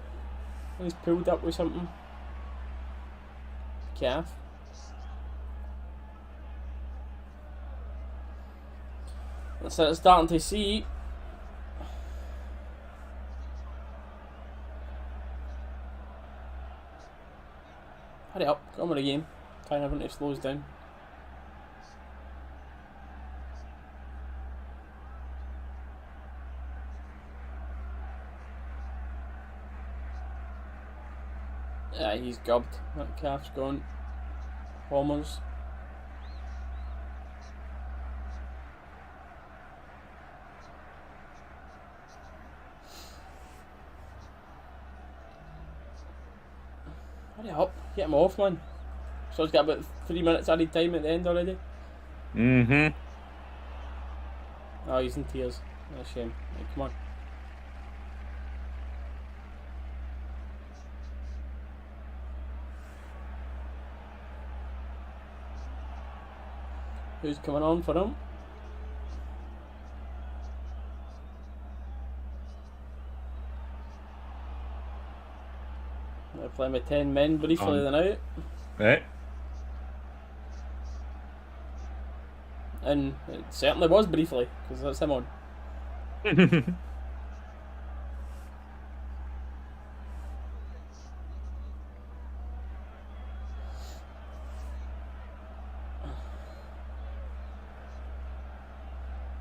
He's pulled up with something. Calf. That's it, starting to see. Hurry up, get on with the game. Kind of having to slow us down. Yeah, he's gubbed. That calf's gone. Homers. Hurry up, get him off, man. So he's got about 3 minutes added time at the end already. Mm-hmm. Oh, he's in tears. That's a shame. Right, come on. Who's coming on for him? They're playing with 10 men briefly then out. Right. And it certainly was briefly, because that's him on.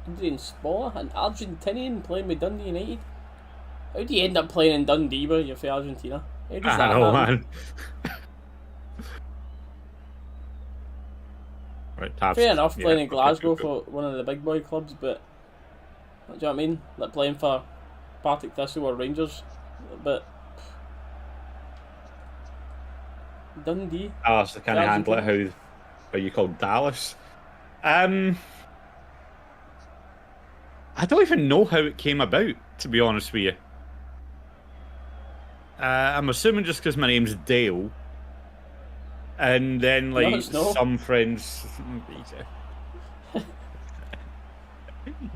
Adrian Spola, an Argentinian playing with Dundee United. How do you end up playing in Dundee where you're for Argentina? How does that know, happen? man. Right, tabs. Fair enough, playing in okay, Glasgow cool. for one of the big boy clubs, but do you know what I mean? Like playing for Partick Thistle or Rangers, but Dundee. Dalus, I can't handle it. How you called Dalus? I don't even know how it came about, to be honest with you. I'm assuming just because my name's Dale. And then, like, some friends...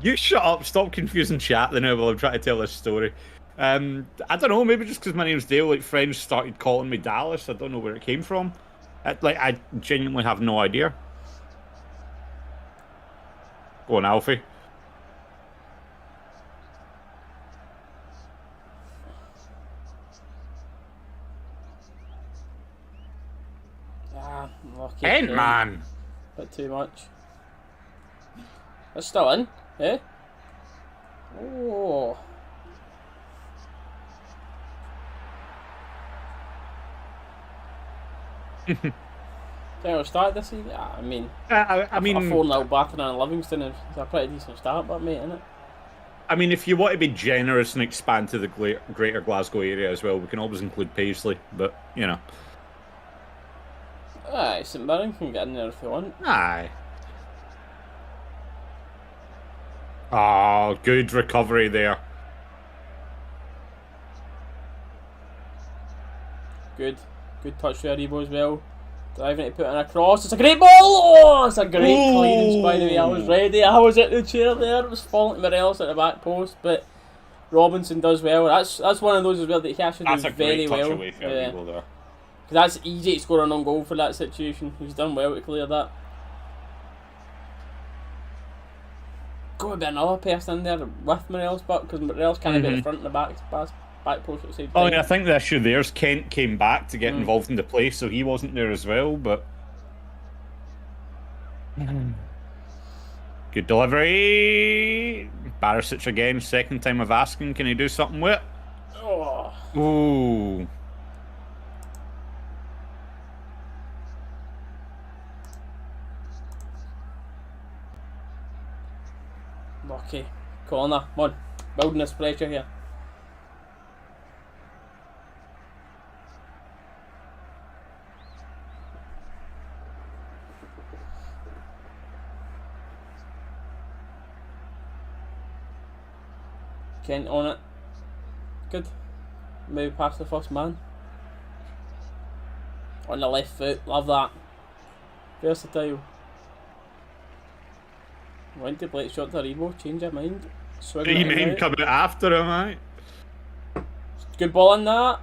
You shut up, stop confusing chat then while I'm trying to tell this story. I don't know, maybe just because my name's Dale, like, friends started calling me Dallas. I don't know where it came from. I genuinely have no idea. Go on, Alfie. Kent, man! Bit too much. It's still in, eh? Oh. Think we'll start this season? I mean, I mean, a 4-0 battering on Livingston is a pretty decent start, but mate, isn't it? I mean, if you want to be generous and expand to the greater Glasgow area as well, we can always include Paisley, but, you know. Aye, St Mirren can get in there if they want. Aye. Oh, good recovery there. Good touch there, Aribo as well. Driving to put in a cross. It's a great ball! Oh, it's a great clearance, by the way. I was ready. I was at the chair there. It was falling to Morelos at the back post, but Robinson does well. That's one of those as well that he actually does very well. Because that's easy to score an own goal for that situation. He's done well to clear that. Got to be another person in there with Morelos, but because Morelos can't be at the front and the back post at the same time. Oh, yeah, I think the issue there's Kent came back to get involved in the play, so he wasn't there as well, but... Good delivery. Barisic again, second time of asking, can he do something with it? Oh. Ooh. Okay, corner. Come on, building this pressure here. Kent on it. Good. Maybe past the first man. On the left foot. Love that. Versatile. Went to play shot to Rebo. Change your mind. Three men coming after him, aye. Good ball in that.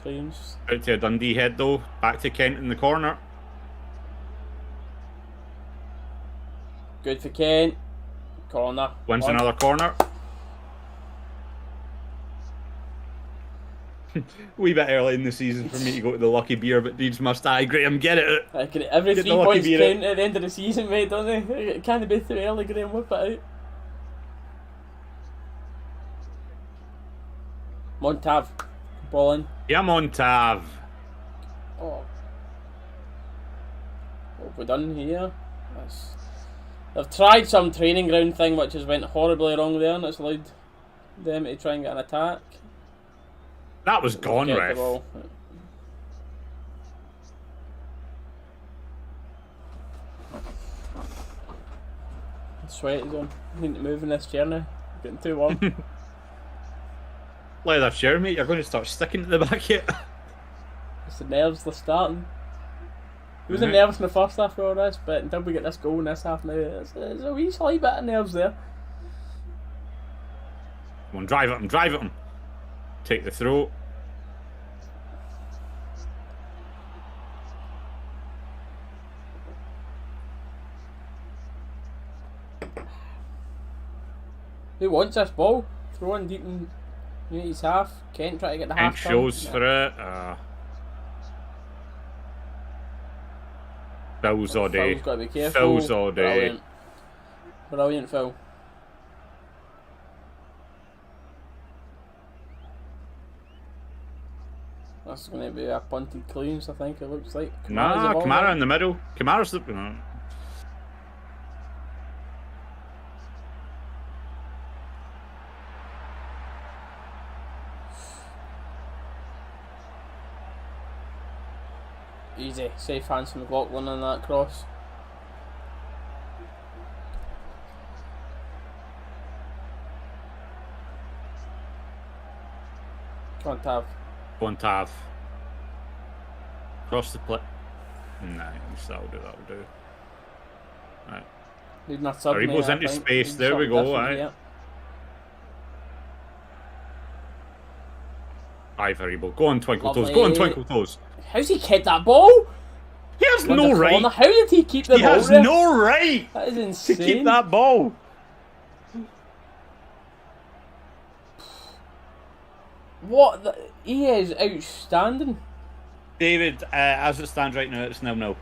Claims. Out to a Dundee head though. Back to Kent in the corner. Good for Kent. Corner. Wins another corner. Wee bit early in the season for me to go to the lucky beer, but Deeds must Graham, get it out. Every 3 points count at the end of the season, mate, don't they? It can't be too early, Graham, whip it out. Montav. Ball in. Yeah, Montav. Oh. What have we done here? They've tried some training ground thing which has went horribly wrong there, and it's allowed them to try and get an attack. That was gone, ref. Sweat is on. Need to move in this chair now. Getting too warm. Leather chair, mate. You're going to start sticking to the back yet. It's the nerves, they're starting. He wasn't nervous in the first half for all this, but until we get this goal in this half now, it's a wee slight bit of nerves there. Come on, drive at him, drive at him. Take the throw. Who wants this ball? Throw in deep in his half. Kent try to get the half. Kent shows for it. Phil's all day. Phil's got to be careful. Phil's all day. Brilliant, Phil. That's going to be a punted clearance, I think it looks like. Nah, Kamara in the middle. Kamara's the... Easy. Safe hands from McLaughlin on that cross. Come on, Tav. Go on, Tav. Cross the play. Nah, that'll do. Right. Leading that sub. He goes into space. There we go. Aye. Aye, very well. Go on, Twinkle Toes. Go on, Twinkle Toes. How's he kicked that ball? He has no right. How did he keep the ball? He has no right. That is insane. To keep that ball. What? He is outstanding. David, as it stands right now, it's 0-0.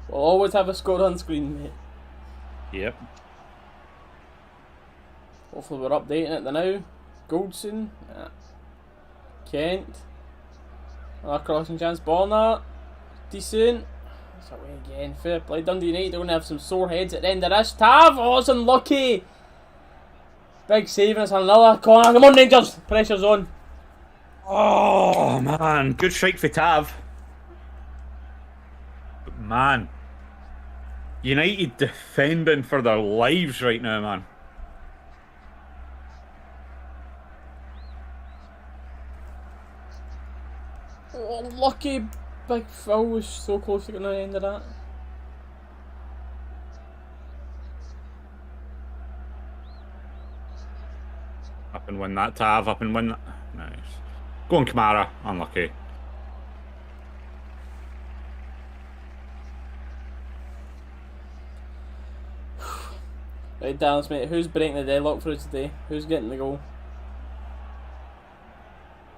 We'll always have a score on screen, mate. Yep. Hopefully we're updating it now. Goldson. Kent. Another crossing chance. Bonner. Decent. It's away again. Fair play. Dundee United are going to have some sore heads at the end of this. Tav! Oh, it's unlucky. Big save and it's another corner. Come on, Rangers. Pressure's on. Oh, man. Good strike for Tav. But, man. United defending for their lives right now, man. unlucky Big Phil was so close to getting the end of that. Up and win that, Tav. Up and win that. Nice. Go on, Kamara. Unlucky. Right, Dalus, mate. Who's breaking the deadlock for us today? Who's getting the goal?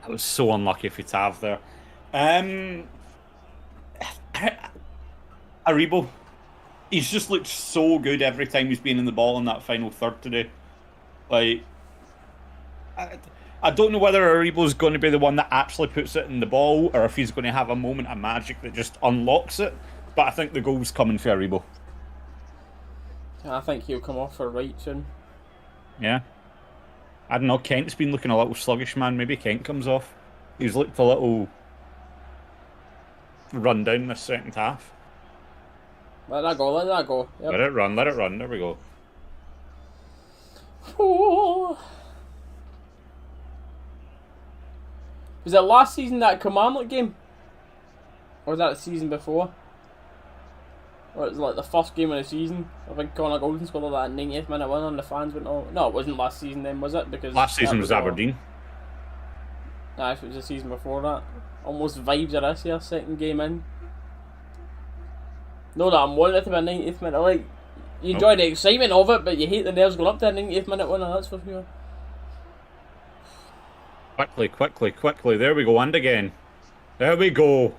I was so unlucky for Tav there. Aribo. He's just looked so good every time he's been in the ball in that final third today. Like, I don't know whether Aribo's going to be the one that actually puts it in the ball or if he's going to have a moment of magic that just unlocks it. But I think the goal's coming for Aribo. I think he'll come off for right soon. Yeah. I don't know, Kent's been looking a little sluggish, man. Maybe Kent comes off. He's looked a little run down this second half. Let that go, let that go. Yep. Let it run, let it run. There we go. Oh. Was it last season that Commandment game? Or was that the season before? Or it was like the first game of the season? I think Connor Golden scored that 90th minute win and the fans went all... No, it wasn't last season then, was it? Because last season was Aberdeen. Nah, if it was the season before that. Almost vibes of this year, second game in. No, that I'm wanting it to be a 90th minute. Like, you enjoy the excitement of it, but you hate the nerves going up to a 90th minute winner, that's for sure. Quickly, quickly, quickly. There we go, and again. There we go.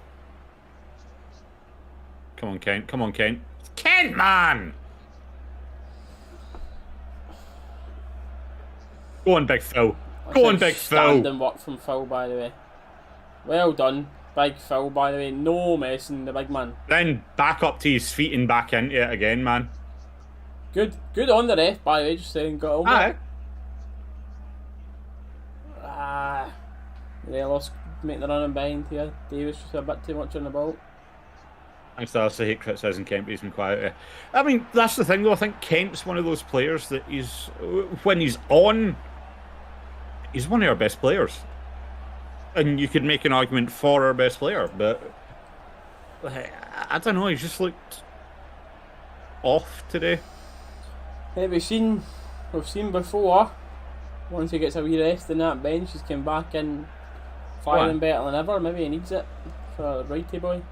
Come on, Kent. Come on, Kent. Kent, man! Go on, Big Phil. Go on, Big Phil. Standing work from Phil, by the way. Well done, Big Phil, by the way. No messing, the big man. Then back up to his feet and back into it again, man. Good on the ref, by the way. Just saying, got over it. Dalus making the running behind here. Davis just a bit too much on the ball. Thanks, Dalus. I hate criticising Kent, but he's been quiet. I mean, that's the thing, though. I think Kent's one of those players that when he's on, he's one of our best players. And you could make an argument for our best player, but I don't know, he's just looked off today. Hey, we've seen before, once he gets a wee rest in that bench, he's come back in firing better than ever. Maybe he needs it for a righty boy.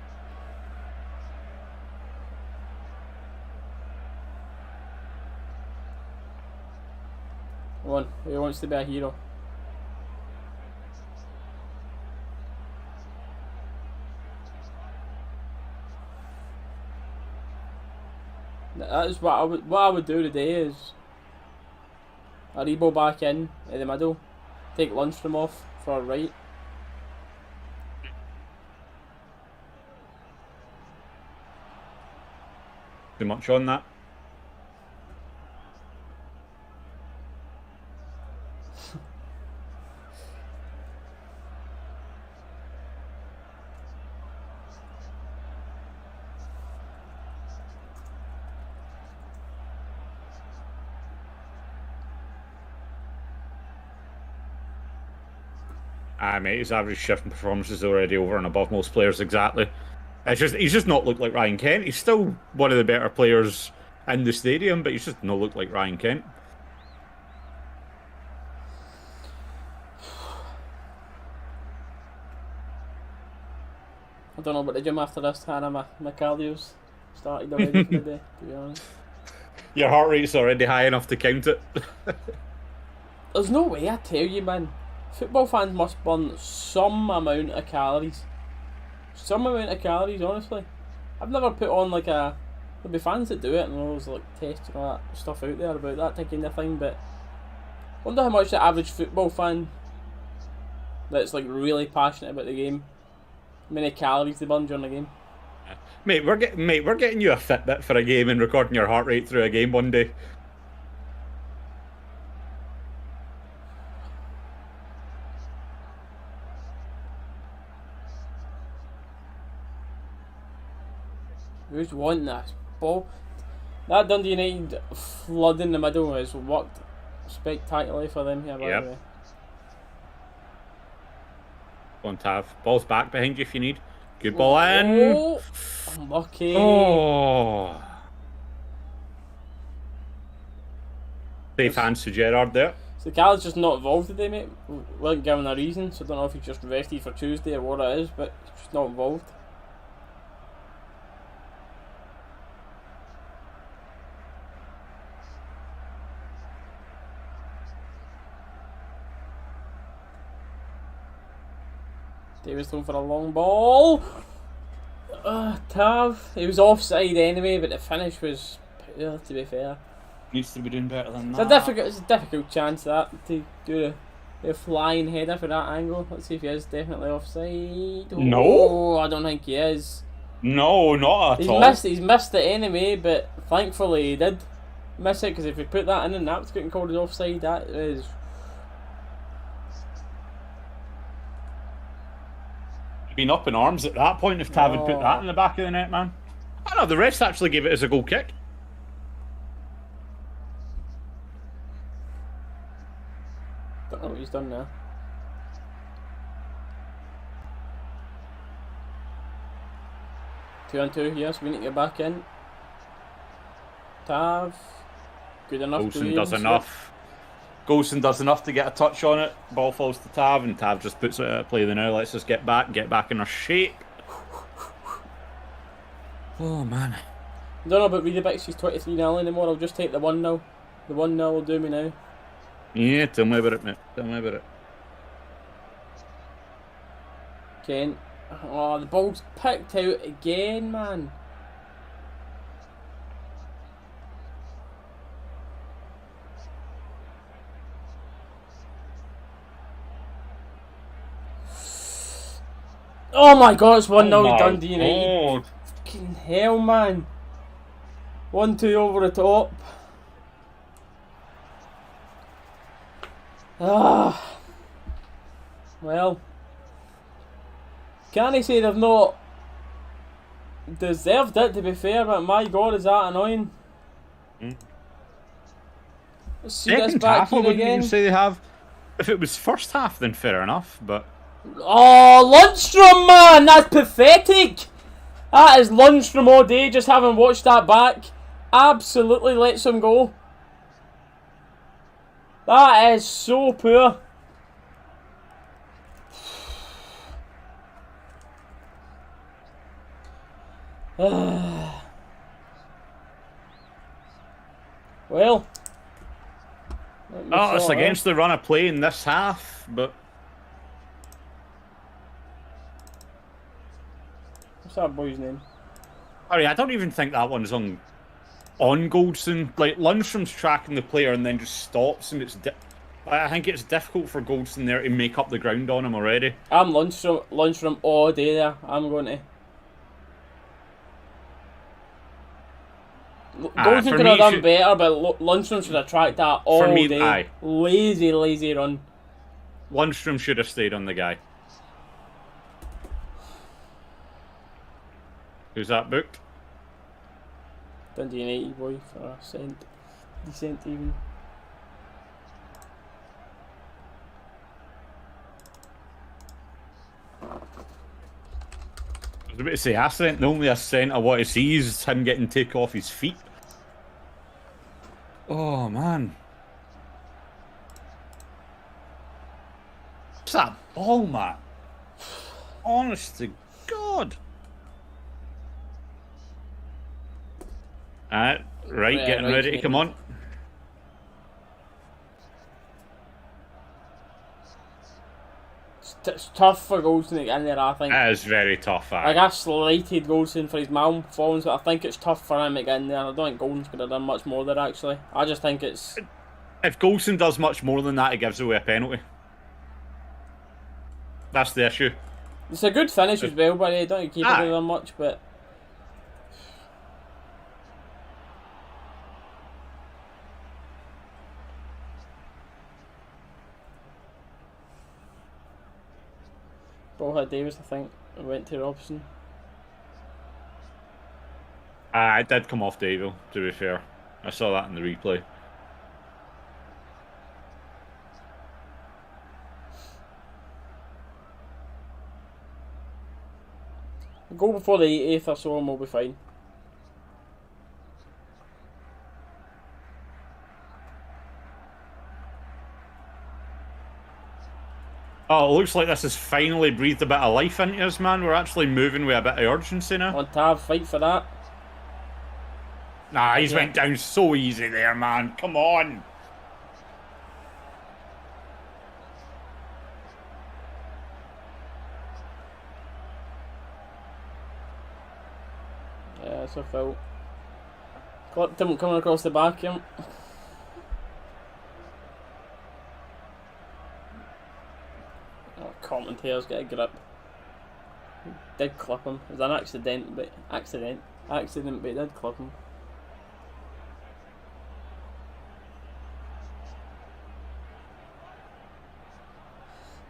Come on, who wants to be a hero? That is what I would do today is Aribo back in the middle, take Lundstrom off for a right. Too much on that. Mate, his average shift performance is already over and above most players exactly. He's just not looked like Ryan Kent. He's still one of the better players in the stadium, but he's just not looked like Ryan Kent. I don't know about the gym after this, Hannah. My cardio's started already for the day, to be honest. Your heart rate's already high enough to count it. There's no way, I tell you, man. Football fans must burn some amount of calories. Some amount of calories, honestly. I've never put on like there'll be fans that do it and there's like tests and all that stuff out there about that kind of thing, but I wonder how much the average football fan that's like really passionate about the game, how many calories they burn during the game. Mate, we're getting you a Fitbit for a game and recording your heart rate through a game one day. Who's wanting this ball? That Dundee United flood in the middle has worked spectacularly for them here, by the way. Go on, Tav. Ball's back behind you if you need. Good ball in. Oh, unlucky. Oh. Safe hands to Gerrard there. So Cal's just not involved today, mate. We weren't given a reason, so I don't know if he's just rested for Tuesday or what it is, but he's just not involved. Davis going for a long ball. Tav. He was offside anyway, but the finish was poor, to be fair. Needs to be doing better than that. It's a difficult chance that to do the flying header for that angle. Let's see if he is definitely offside. No, I don't think he is. No, not at all. He's missed it anyway, but thankfully he did miss it, because if he put that in and that was getting called as offside, that is. Been up in arms at that point if Tav had put that in the back of the net, man. I know the refs actually gave it as a goal kick. Don't know what he's done now. Two on two, yes, we need to get back in. Tav, good enough. Goldson does enough. Goldson does enough to get a touch on it. Ball falls to Tav, and Tav just puts it at play. Now let's just get back in our shape. Oh man. I don't know about Reedabix, he's 23-0 anymore. I'll just take the 1-0. The 1-0 will do me now. Yeah, tell me about it, mate. Tell me about it. Kent. Oh, the ball's picked out again, man. Oh my god, it's 1-0 Dundee United. Fucking hell, man. 1-2 over the top. Well, can't I say they've not deserved it, to be fair, but my god, is that annoying. Let's see this back here again. Even say they have. If it was first half, then fair enough, but... Oh, Lundstrom, man! That's pathetic! That is Lundstrom all day, just having watched that back. Absolutely lets him go. That is so poor. Well. Oh, it's against the run of play in this half, but... What's that boy's name? I don't even think that one's on Goldson. Like, Lundstrom's tracking the player and then just stops him. I think it's difficult for Goldson there to make up the ground on him already. I'm Lundstrom all day there. I'm going to. Goldson could have done better, but Lundstrom should have tracked that all day. Aye. Lazy run. Lundstrom should have stayed on the guy. Who's that booked? Dundee United boy for a cent. Decent even. I was about to say, the only ascent I want to see is him getting taken off his feet. Oh, man. What's that ball, Matt? Honest to God. Right, getting ready to come on. It's tough for Goldson to get in there, I think. It is very tough, Like, I slated Goldson for his Malm performance, but I think it's tough for him to get in there. I don't think Goldson's could have done much more there, actually. I just think it's... If Goldson does much more than that, he gives away a penalty. That's the issue. It's a good finish as well, but I don't think keeper did done much, but... Ball had Davis, I think. It went to Robson. It did come off Davil, to be fair. I saw that in the replay. Go before the 80th or so and we'll be fine. Oh, it looks like this has finally breathed a bit of life into us, man. We're actually moving with a bit of urgency now. On Tav, fight for that. Nah, he's went down so easy there, man. Come on. Yeah, it's a foul. Clipped him coming across the back of him. Oh, commentator's got a grip. Did clip him. It was an accident, but he did clip him.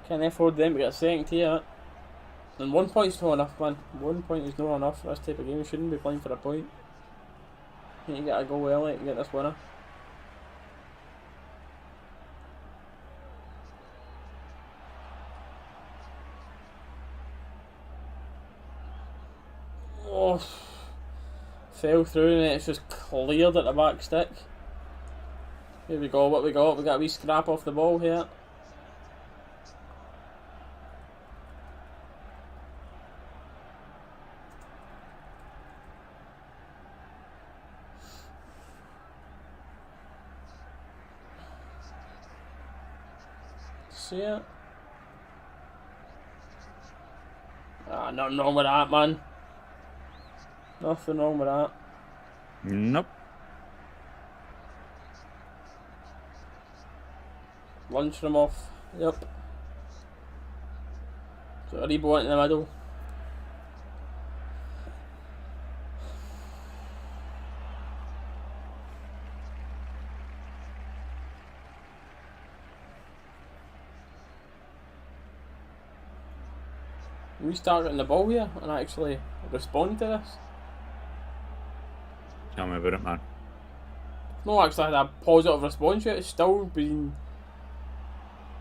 Can't afford them to get a second here. And 1 point's not enough, man. 1 point is not enough for this type of game. You shouldn't be playing for a point. You need to get a goal early to get this winner. Oh, fell through and it's just cleared at the back stick. Here we go, what we got? We got a wee scrap off the ball here. See it? Ah, nothing wrong with that, man. Nothing wrong with that. Nope. Lunchroom off. Yep. So a rebound in the middle. We start getting the ball here and actually respond to this. Tell me about it, man. No, actually had a positive response yet. It's still been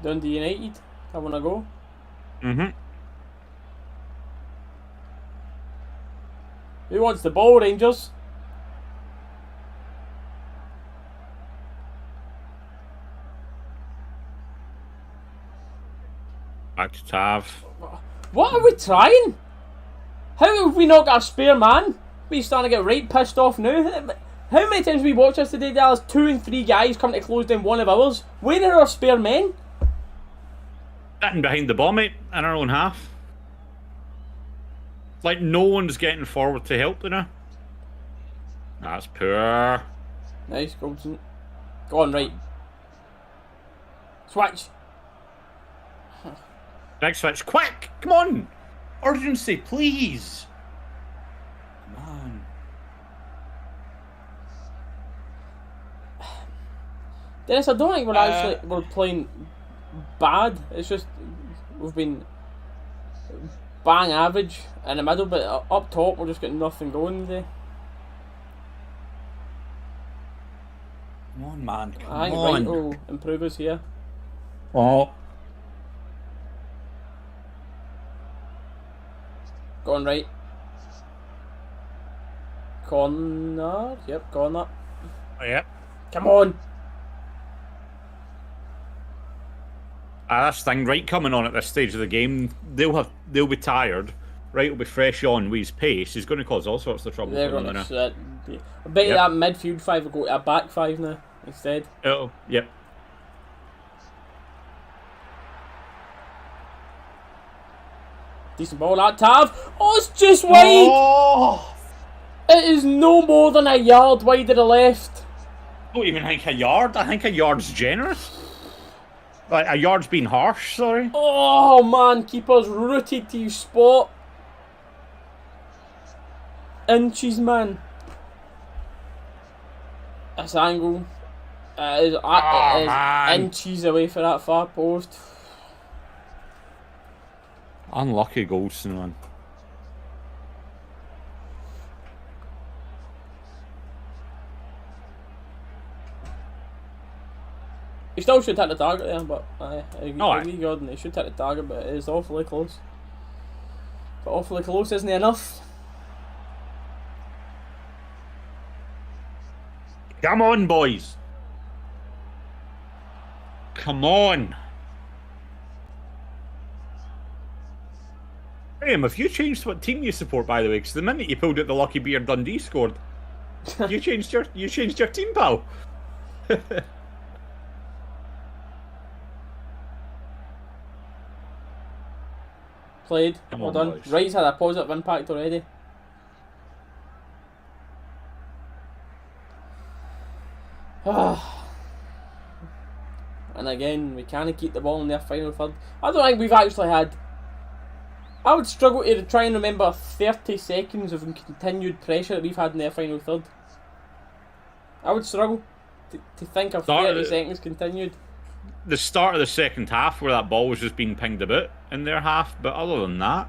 Dundee United having a go. Who wants the ball, Rangers? Back to Tav. What are we trying? How have we not got a spare man? We're starting to get right pissed off now. How many times have we watched this today, Dallas? 2 and 3 guys coming to close down one of ours. Where are our spare men? Sitting behind the ball, mate, in our own half. Like no one's getting forward to help, you know. That's poor. Nice, Goldson. Go on, right. Switch. Big switch, quick! Come on! Urgency, please! Come on. Dennis, I don't think we're playing bad. It's just we've been bang average in the middle, but up top we're just getting nothing going today. Come on, man. Come I think on. Wright will improve us here. Oh. Go on, right. Corner. Yep, corner. Oh, yeah. Come on. That's the thing, right coming on at this stage of the game, they'll be tired. Right will be fresh on with his pace. He's going to cause all sorts of trouble They're for them going now. to I bet that midfield 5 will go to a back 5 now instead. Oh, yep. Decent ball, that Tav. Oh, it's just wide. Oh! It is no more than a yard wide to the left. I don't even think a yard. I think a yard's generous. Like, a yard's been harsh, sorry. Oh man, keeper's rooted to his spot. Inches, man. This angle it is inches away for that far post. Unlucky Goldson, man. He still should hit the target there, but I agree, Gordon. He should hit the target, but it is awfully close. But awfully close, isn't it enough? Come on, boys. Come on. Graham, have you changed what team you support, by the way? Because the minute you pulled out the lucky beer, Dundee scored. You changed your team, pal. Played. Well done. Boys. Wright's had a positive impact already. And again, we can't keep the ball in their final third. I don't think we've actually had... I would struggle to try and remember 30 seconds of continued pressure that we've had in their final third. I would struggle to think of 30 seconds continued. The start of the second half where that ball was just being pinged about in their half, but other than that...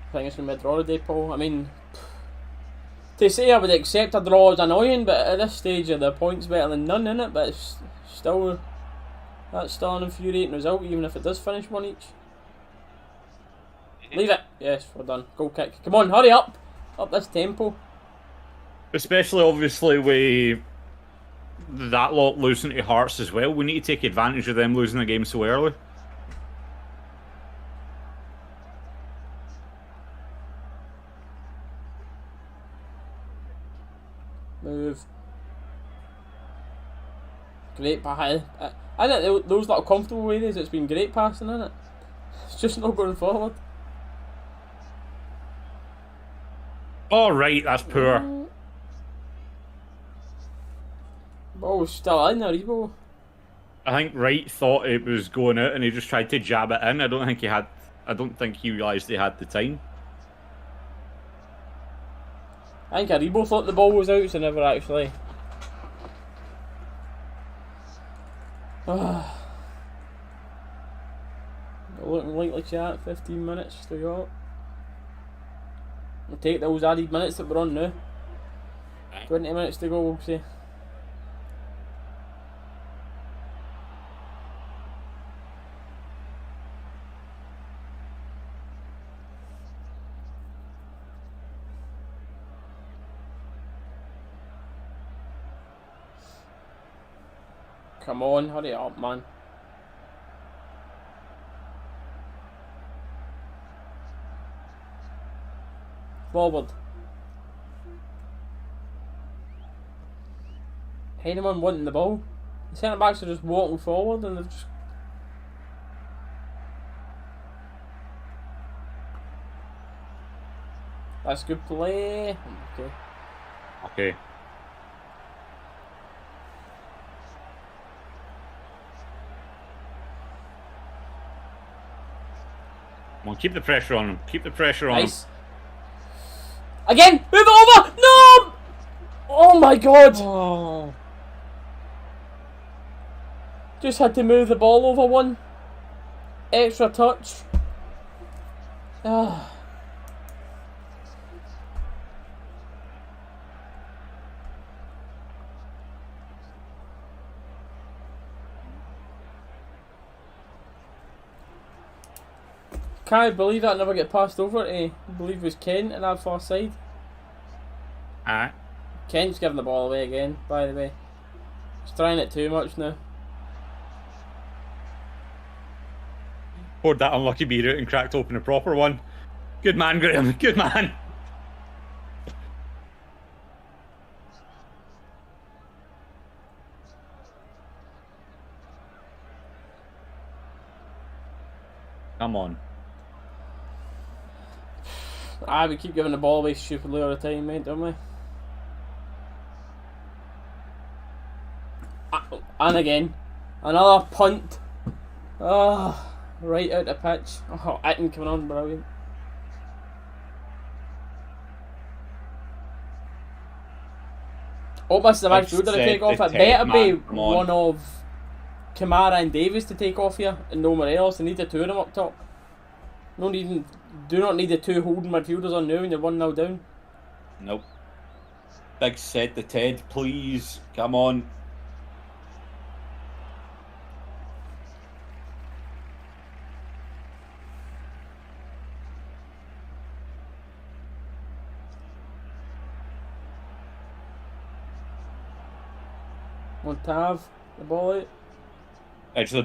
I think it's going to be a draw today, Paul. I mean, to say I would accept a draw is annoying, but at this stage the point's better than none, innit? But it's still... That's still an infuriating result, even if it does finish one each. Leave it. Yes, we're done. Goal kick. Come on, hurry up. Up this tempo. Especially, obviously, with that lot losing to Hearts as well. We need to take advantage of them losing the game so early. Move. Great pass. I think those little comfortable areas, it's been great passing, isn't it? It's just not going forward. All right, that's poor. Ball was still in there, Ebo. I think Wright thought it was going out, and he just tried to jab it in. I don't think he realised he had the time. I think Aribo thought the ball was out, so never actually. Looking likely chat. 15 minutes to go. We'll take those added minutes that we're on now. 20 minutes to go, we'll say. Come on, hurry up, man. Forward. Anyone wanting the ball? The centre backs are just walking forward and they've just. That's good play. Okay. Okay. Well, keep the pressure on him. Keep the pressure on him. Again! Move it over! No! Oh my god! Oh. Just had to move the ball over one. Extra touch. Ah. Can't believe that never get passed over to, I believe it was Kent in that far side. Aye. Kent's giving the ball away again, by the way. He's trying it too much now. Poured that unlucky beer out and cracked open a proper one. Good man, Graham. Good man. Come on. We keep giving the ball away stupidly all the time, mate, don't we? And again, another punt. Right out the pitch. Itten coming on, brilliant. This is a bad fielder to take off. It better be one of Kamara and Davis to take off here, and nowhere else. They need the two of them up top. Do not need the two holding midfielders on now when you're 1-0 down. Nope. Big set to Ted, please. Come on. Want to have the ball out. Edge of the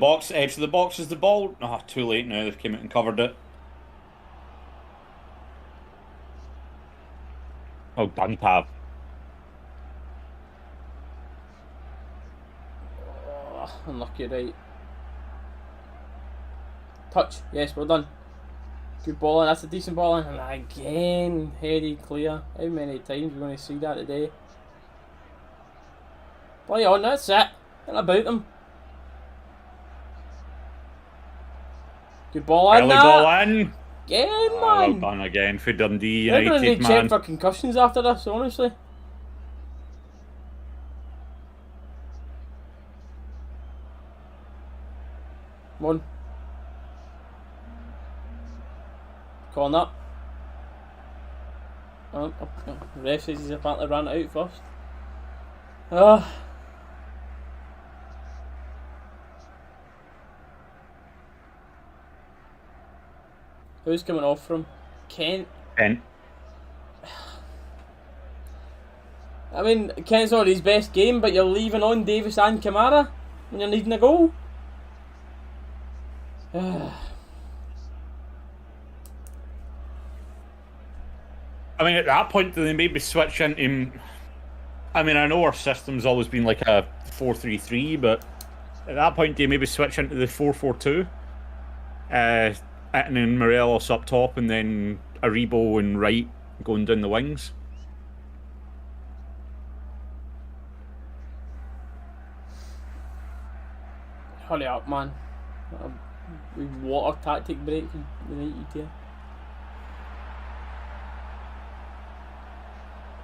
box is the ball. Oh, too late now. They've came out and covered it. Oh, done, Tav. Oh, unlucky, right. Touch. Yes, well done. Good ball in. That's a decent ball in. And again, heady clear. How many times are we going to see that today? Play on, that's it. Ain't about them. Good ball in. Early ball in. Again, man. Well done again for Dundee United, They're going to man. check for concussions after this, honestly. Come on. Corner. Oh, the ref says he's apparently ran it out first. Who's coming off from? Kent. Kent. I mean, Kent's not his best game, but you're leaving on Davis and Kamara when you're needing a goal. I mean, at that point, do they maybe switch into... I mean, I know our system's always been like a 4-3-3, but at that point, do you maybe switch into the 4-4-2? And then Morelos up top, and then Aribo and Wright going down the wings? Hurry up, man. We water tactic break from United here.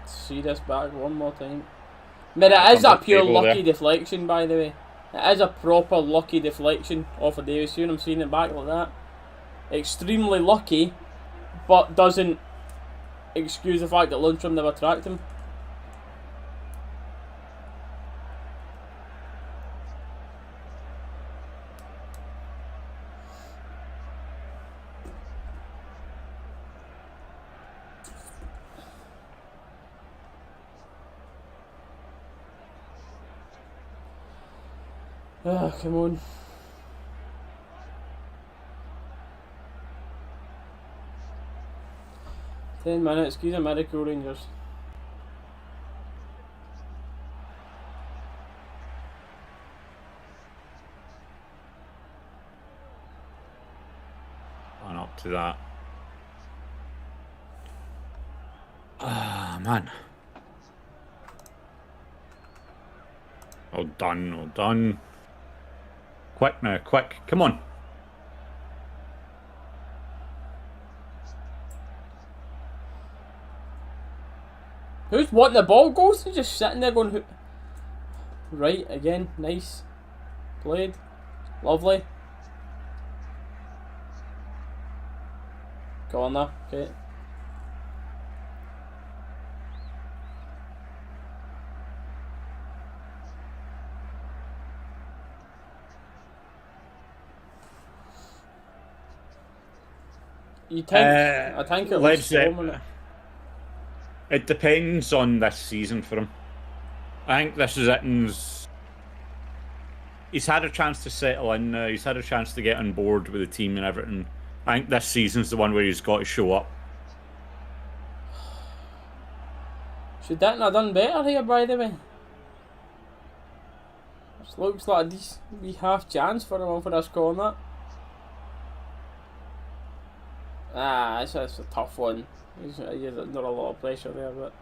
See this back one more time. But it is a pure lucky deflection, by the way. It is a proper lucky deflection off of Davis. I'm seeing it back like that. Extremely lucky, but doesn't excuse the fact that Lundstrom never tracked him. Ah, come on. Ten minutes, excuse a miracle, Rangers. And up to that. Ah, man. Well done, well done. Quick now, quick. Come on. Who's wanting the ball? Ghost is just sitting there going, right, again, nice. Played. Lovely. Corner, okay. You think? I think it looks storming. It depends on this season for him. I think this is it. He's had a chance to settle in now. He's had a chance to get on board with the team and everything. I think this season's the one where he's got to show up. Should that not have done better here, by the way? This looks like a decent wee half chance for him for this corner. It's a tough one. There's not a lot of pressure there, but...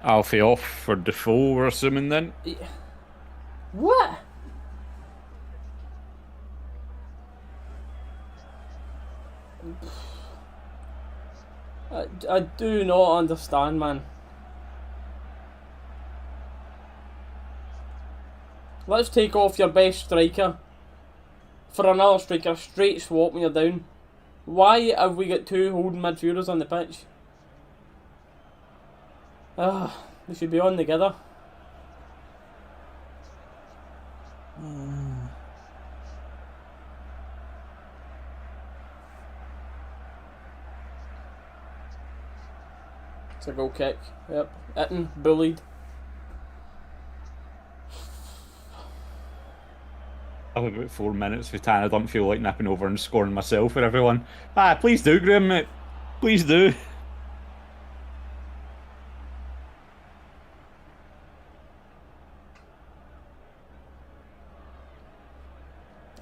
Alfie off for Defoe, we're assuming then? Yeah. What? I do not understand, man. Let's take off your best striker for another striker, straight swap when you're down. Why have we got two holding midfielders on the pitch? They should be on together. It's a goal kick. Yep. Eaton, bullied. I've about 4 minutes for Tan. I don't feel like nipping over and scoring myself for everyone. Please do, Graham, mate. Please do.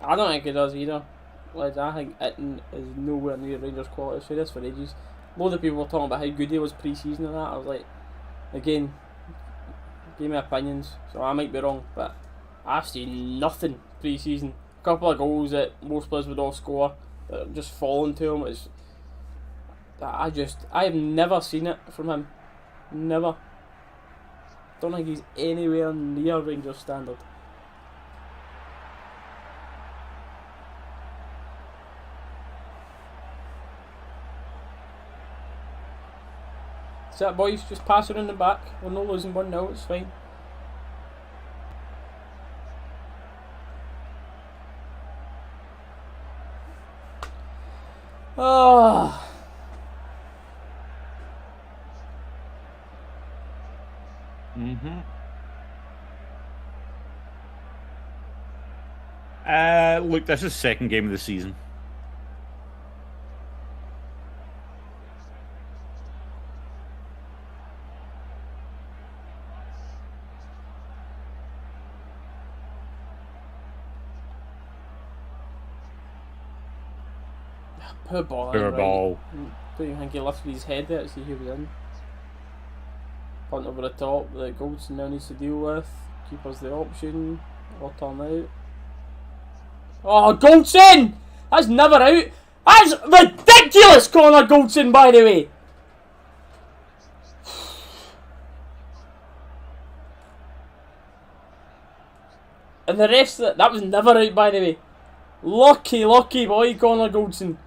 I don't think he does either. Like, I think Eaton is nowhere near Rangers quality. I've said this for ages. A lot of people were talking about how good he was pre-season and that. I was like, again, give me opinions, so I might be wrong, but I've seen nothing pre-season. A couple of goals that most players would all score that have just fallen to him. I have never seen it from him. Never. Don't think he's anywhere near Rangers standard. That's it, boys. Just pass it in the back. We're not losing 1-0. It's fine. Oh. Look, this is the second game of the season. Poor ball. Poor ball. Don't you think he lifted his head there to see who was in? Punt over the top that Goldson now needs to deal with. Keeper's the option. Or turn out. Oh, Goldson! That's never out! That's ridiculous, Connor Goldson, by the way! And the rest of that was never out, by the way. Lucky boy, Connor Goldson.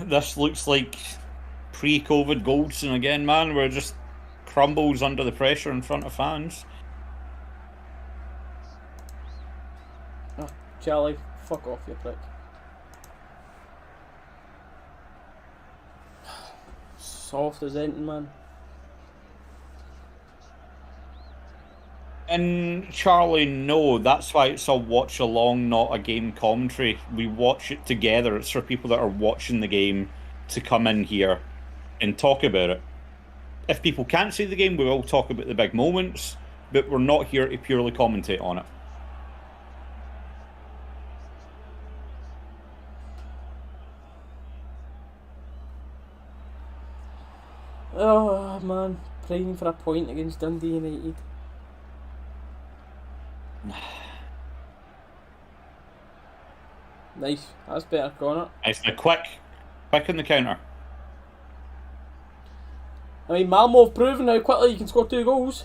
This looks like pre-COVID Goldson again, man. Where it just crumbles under the pressure in front of fans. Oh, Charlie, fuck off, you prick. Soft as anything, man. And Charlie, no, that's why it's a watch along, not a game commentary. We watch it together. It's for people that are watching the game to come in here and talk about it. If people can't see the game, we will talk about the big moments, but we're not here to purely commentate on it. Oh man, praying for a point against Dundee United. Nice, that's better, Connor. It's a quick on the counter. I mean, Malmo have proven how quickly you can score 2 goals.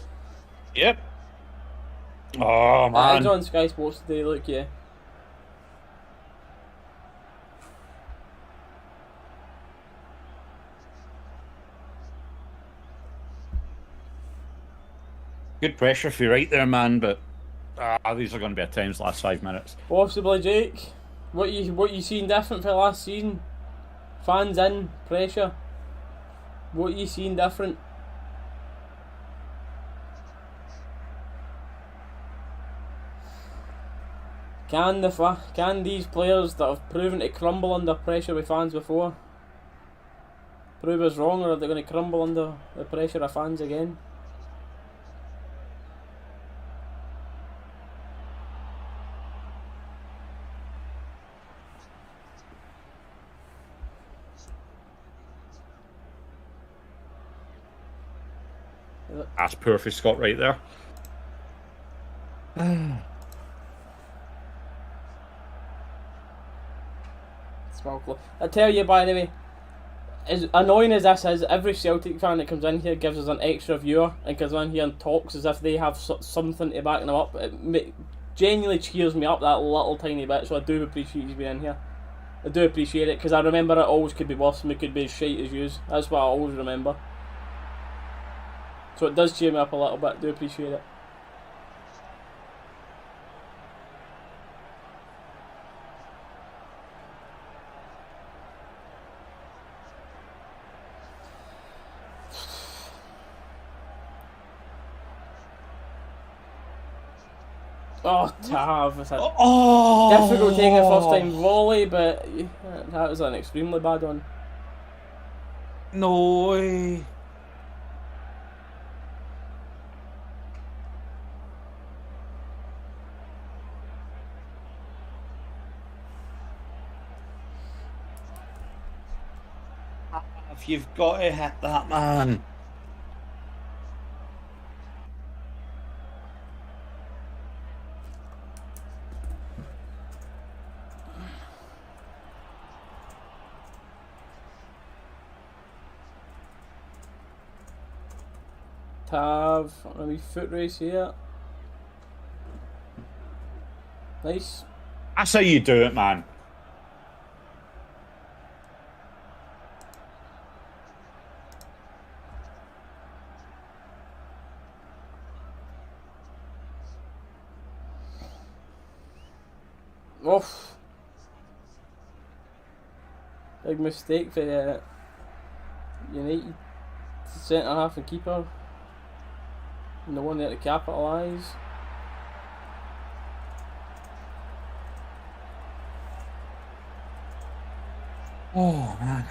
Yep. Oh man. It's on Sky Sports today, look, yeah. Good pressure if you're right there, man, but these are going to be at times last 5 minutes. Possibly, Jake. What you seen different for last season? Fans in, pressure. What you seen different? Can these players that have proven to crumble under pressure with fans before prove us wrong, or are they going to crumble under the pressure of fans again? That's perfect, Scott, right there. I tell you, by the way, as annoying as this is, every Celtic fan that comes in here gives us an extra viewer and comes in here and talks as if they have something to back them up. It genuinely cheers me up that little tiny bit, so I do appreciate you being in here. I do appreciate it, because I remember it always could be worse and we could be as shite as yous. That's what I always remember. So it does cheer me up a little bit, I do appreciate it. Oh, Tav. It's difficult taking the first time volley, but that was an extremely bad one. No way. You've got to hit that, man. Tav on a wee foot race here. Nice. That's how you do it, man. Oof. Big mistake for the United centre half and keeper. No one there to capitalise. Oh, man.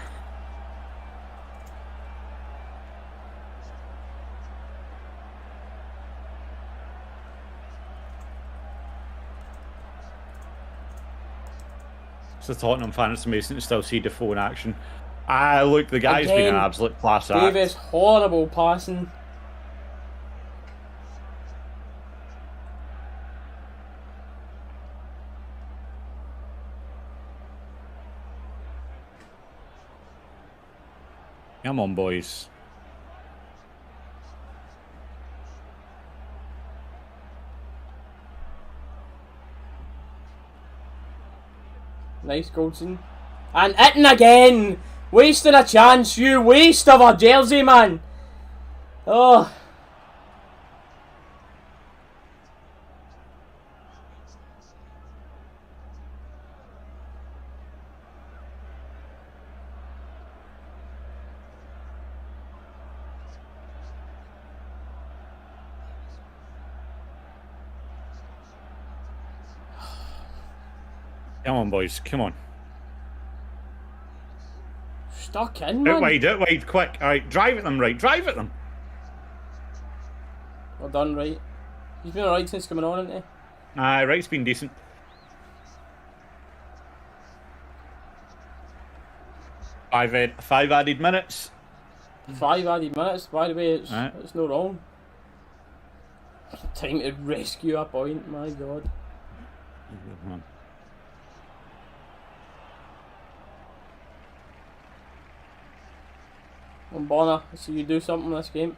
It's the Tottenham fan. It's amazing to still see Defoe in action. Look, the guy's been an absolute class act. Davis, horrible passing. Come on, boys. Nice, Goldson. And hitting again! Wasting a chance, you waste of a jersey, man! Oh. Come on, boys. Come on. Stuck in, man. Out wide, quick. Alright, drive at them, right. Drive at them. Well done, right. He's been alright since coming on, hasn't he? Right's been decent. Five added minutes. 5 added minutes, by the way, it's no wrong. Time to rescue a point, my god. Bonner, I see you do something this game.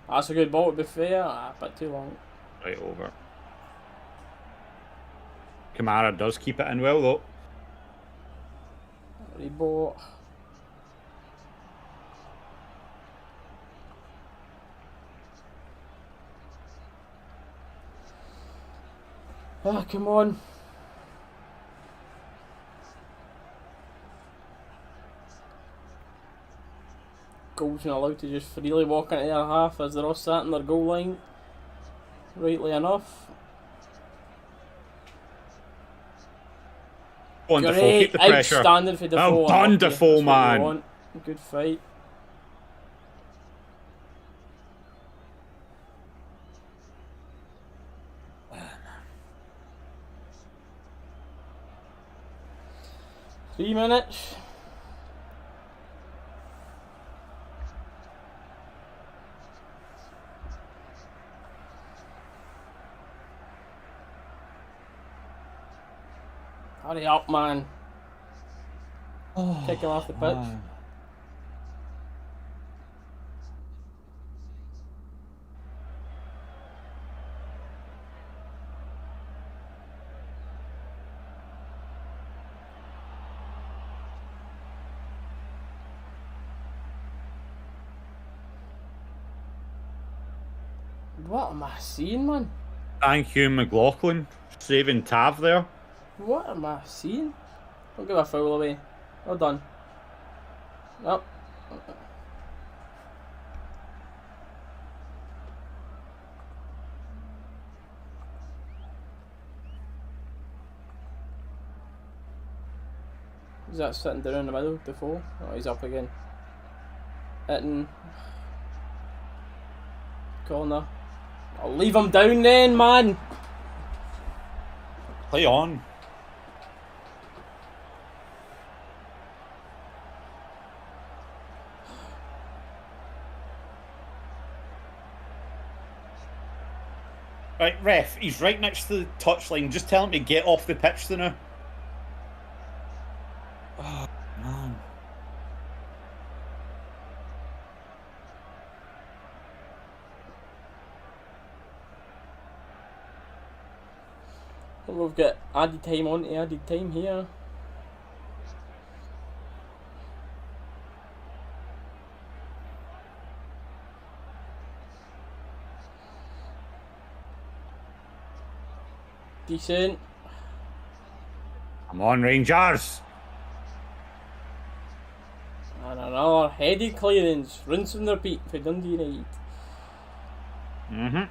That's a good ball, to be fair. A bit too long. Right over. Kamara does keep it in well, though. Rebo. Ah, come on. Goals not allowed to just freely walk into their half as they're all sat in their goal line. Rightly enough. Go on, Defoe, keep the pressure. Outstanding for Defoe. Well done, Defoe, man. Good fight. Three minutes. Hurry up, man. Kick him off the pitch. Man. What am I seeing, man? Thank you, McLaughlin. Saving Tav there. What am I seeing? Don't give a foul away. Well done. Yep. Is that sitting down in the middle, Defoe? Oh, he's up again. Hitting. Corner. I'll leave him down then, man! Play on. Right, ref, he's right next to the touchline. Just tell him to get off the pitch to now. Oh, man. Well, we've got added time on to added time here. Decent. Come on, Rangers. And another headed clearance. Rinse and repeat for Dundee United.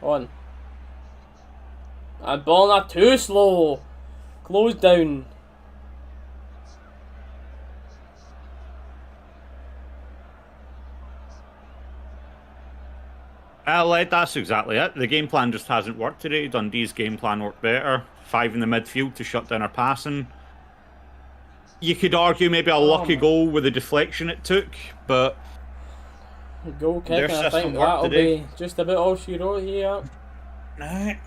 On. And ball not too slow. Close down. That's exactly it. The game plan just hasn't worked today. Dundee's game plan worked better. 5 in the midfield to shut down our passing. You could argue maybe a lucky goal with the deflection it took, but goal kick, and I think that'll be just about all she wrote here. Right.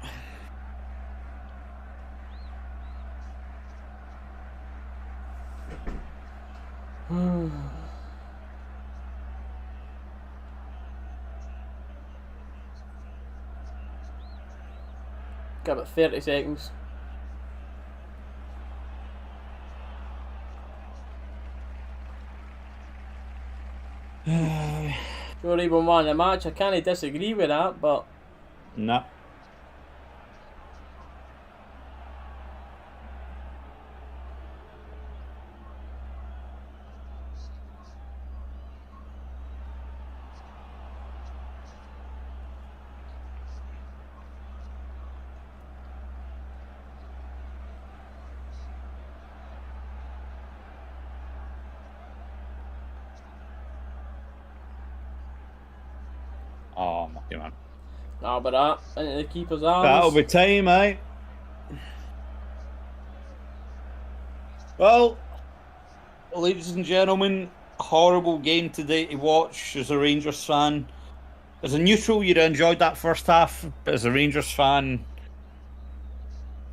Got about 30 seconds. Sure, even won the match. I can't disagree with that, but no. Oh, lucky man. Nah, but that into the keeper's arms. That'll be time, eh? Well, ladies and gentlemen, horrible game today to watch as a Rangers fan. As a neutral, you'd have enjoyed that first half, but as a Rangers fan,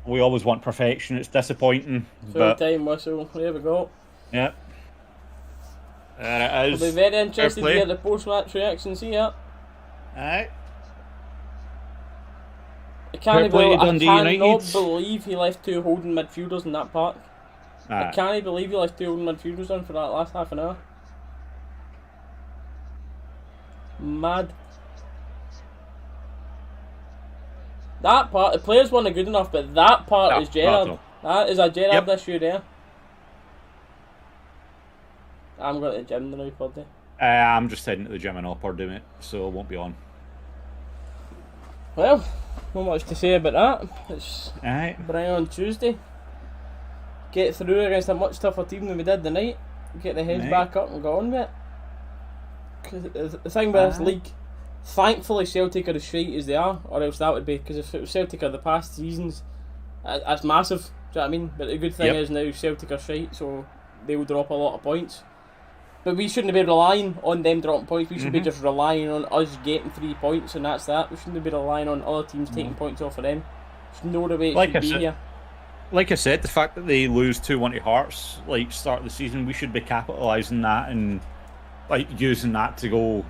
we always want perfection. It's disappointing. Full time whistle. There we go. Yep. There it is. I'll be very interested to hear the post-match reactions here. Aye. I cannot believe he left 2 holding midfielders in that park. I can't believe he left 2 holding midfielders on for that last half an hour. Mad. That part, the players weren't good enough, but that part is Gerrard. That is a Gerrard issue there. I'm going to the gym now, buddy. I'm just heading to the gym in Opper, mate, so I won't be on. Well, not much to say about that. It's bring on Tuesday. Get through against a much tougher team than we did tonight. Get the heads back up and go on with it. The thing with this league, thankfully Celtic are as shite as they are, or else that would be, because if it was Celtic of the past seasons, that's massive. Do you know what I mean? But the good thing is now Celtic are shite, so they will drop a lot of points. But we shouldn't be relying on them dropping points. We should be just relying on us getting 3 points, and that's that. We shouldn't be relying on other teams taking points off of them. There's no way it should be here. Like I said, the fact that they lose 2-1 to Hearts, like start of the season, we should be capitalising that and like using that to go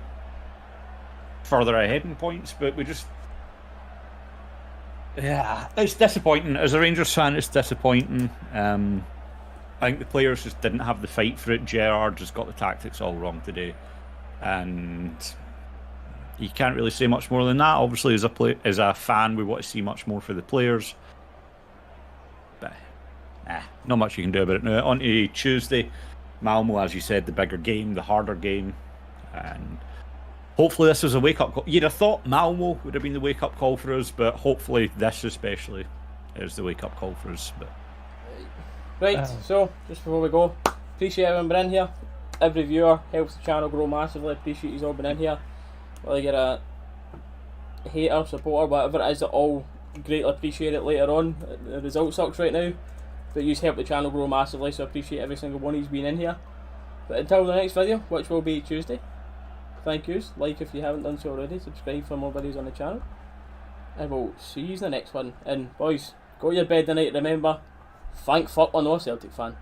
further ahead in points. But we just, it's disappointing. As a Rangers fan, it's disappointing. I think the players just didn't have the fight for it. Gerrard just got the tactics all wrong today, and you can't really say much more than that. Obviously, as a fan, we want to see much more for the players, but not much you can do about it now. On to Tuesday, Malmo, as you said, the bigger game, the harder game, and hopefully this was a wake-up call. You'd have thought Malmo would have been the wake-up call for us, but hopefully this especially is the wake-up call for us. But right, so just before we go, Appreciate everyone being in here. Every viewer helps the channel grow massively. Appreciate you all being in here. Whether you're a hater, supporter, whatever it is, I all greatly appreciate it later on. The result sucks right now, but you help the channel grow massively, so I appreciate every single one who's been in here. But until the next video, which will be Tuesday, thank yous. Like if you haven't done so already, subscribe for more videos on the channel, and we'll see you in the next one. And boys, go to your bed tonight, remember, thank fuck we're not a Celtic fan.